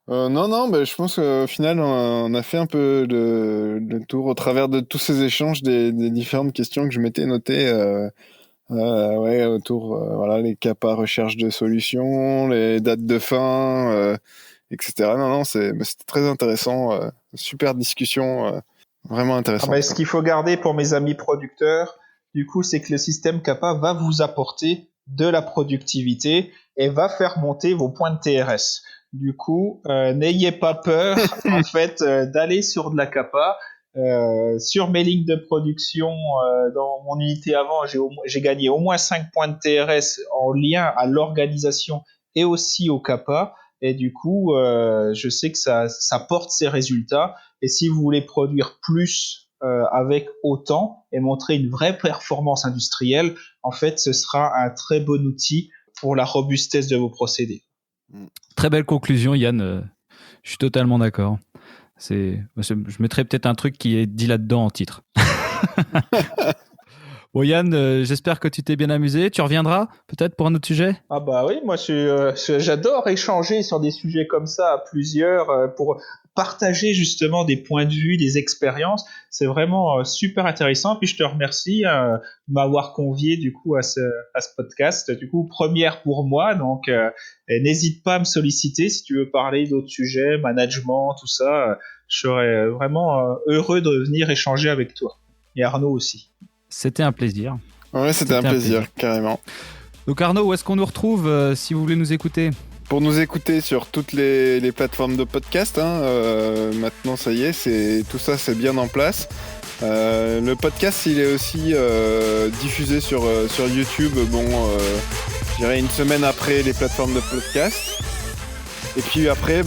Non, je pense qu'au final, on a fait un peu le tour au travers de tous ces échanges des différentes questions que je m'étais notées autour, les CAPA, recherche de solutions, les dates de fin, etc. Non, c'était très intéressant. Super discussion, vraiment intéressant. Ce qu'il faut garder pour mes amis producteurs, du coup, c'est que le système CAPA va vous apporter de la productivité et va faire monter vos points de TRS. Du coup, n'ayez pas peur en fait d'aller sur de la CAPA. Sur mes lignes de production, dans mon unité avant, j'ai gagné au moins 5 points de TRS en lien à l'organisation et aussi au CAPA. Et du coup, je sais que ça porte ses résultats. Et si vous voulez produire plus avec autant et montrer une vraie performance industrielle, en fait, ce sera un très bon outil pour la robustesse de vos procédés. Très belle conclusion, Yann. Je suis totalement d'accord. Je mettrais peut-être un truc qui est dit là-dedans en titre. Bon, Yann, j'espère que tu t'es bien amusé. Tu reviendras peut-être pour un autre sujet? Ah bah oui, moi j'adore échanger sur des sujets comme ça à plusieurs pour partager justement des points de vue, des expériences. C'est vraiment super intéressant. Puis je te remercie de m'avoir convié du coup à ce podcast. Du coup, première pour moi. Donc et n'hésite pas à me solliciter si tu veux parler d'autres sujets, management, tout ça. Je serais vraiment heureux de venir échanger avec toi. Et Arnaud aussi. C'était un plaisir. Ouais, c'était un plaisir, carrément. Donc Arnaud, où est-ce qu'on nous retrouve si vous voulez nous écouter? Pour nous écouter sur toutes les plateformes de podcast, maintenant ça y est, tout ça c'est bien en place. Le podcast il est aussi diffusé sur YouTube, je dirais une semaine après les plateformes de podcast. Et puis après,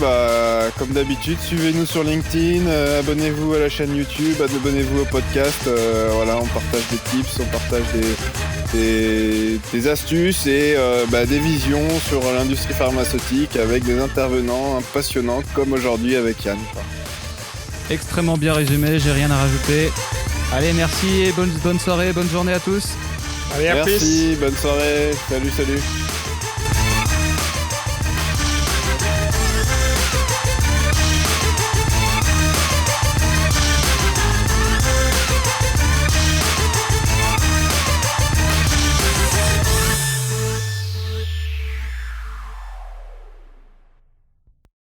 comme d'habitude, suivez-nous sur LinkedIn, abonnez-vous à la chaîne YouTube, abonnez-vous au podcast. Voilà, on partage des tips, on partage des astuces et des visions sur l'industrie pharmaceutique avec des intervenants passionnants comme aujourd'hui avec Yann. Extrêmement bien résumé, j'ai rien à rajouter. Allez, merci et bonne soirée, bonne journée à tous. Allez, à merci, plus. bonne soirée, salut.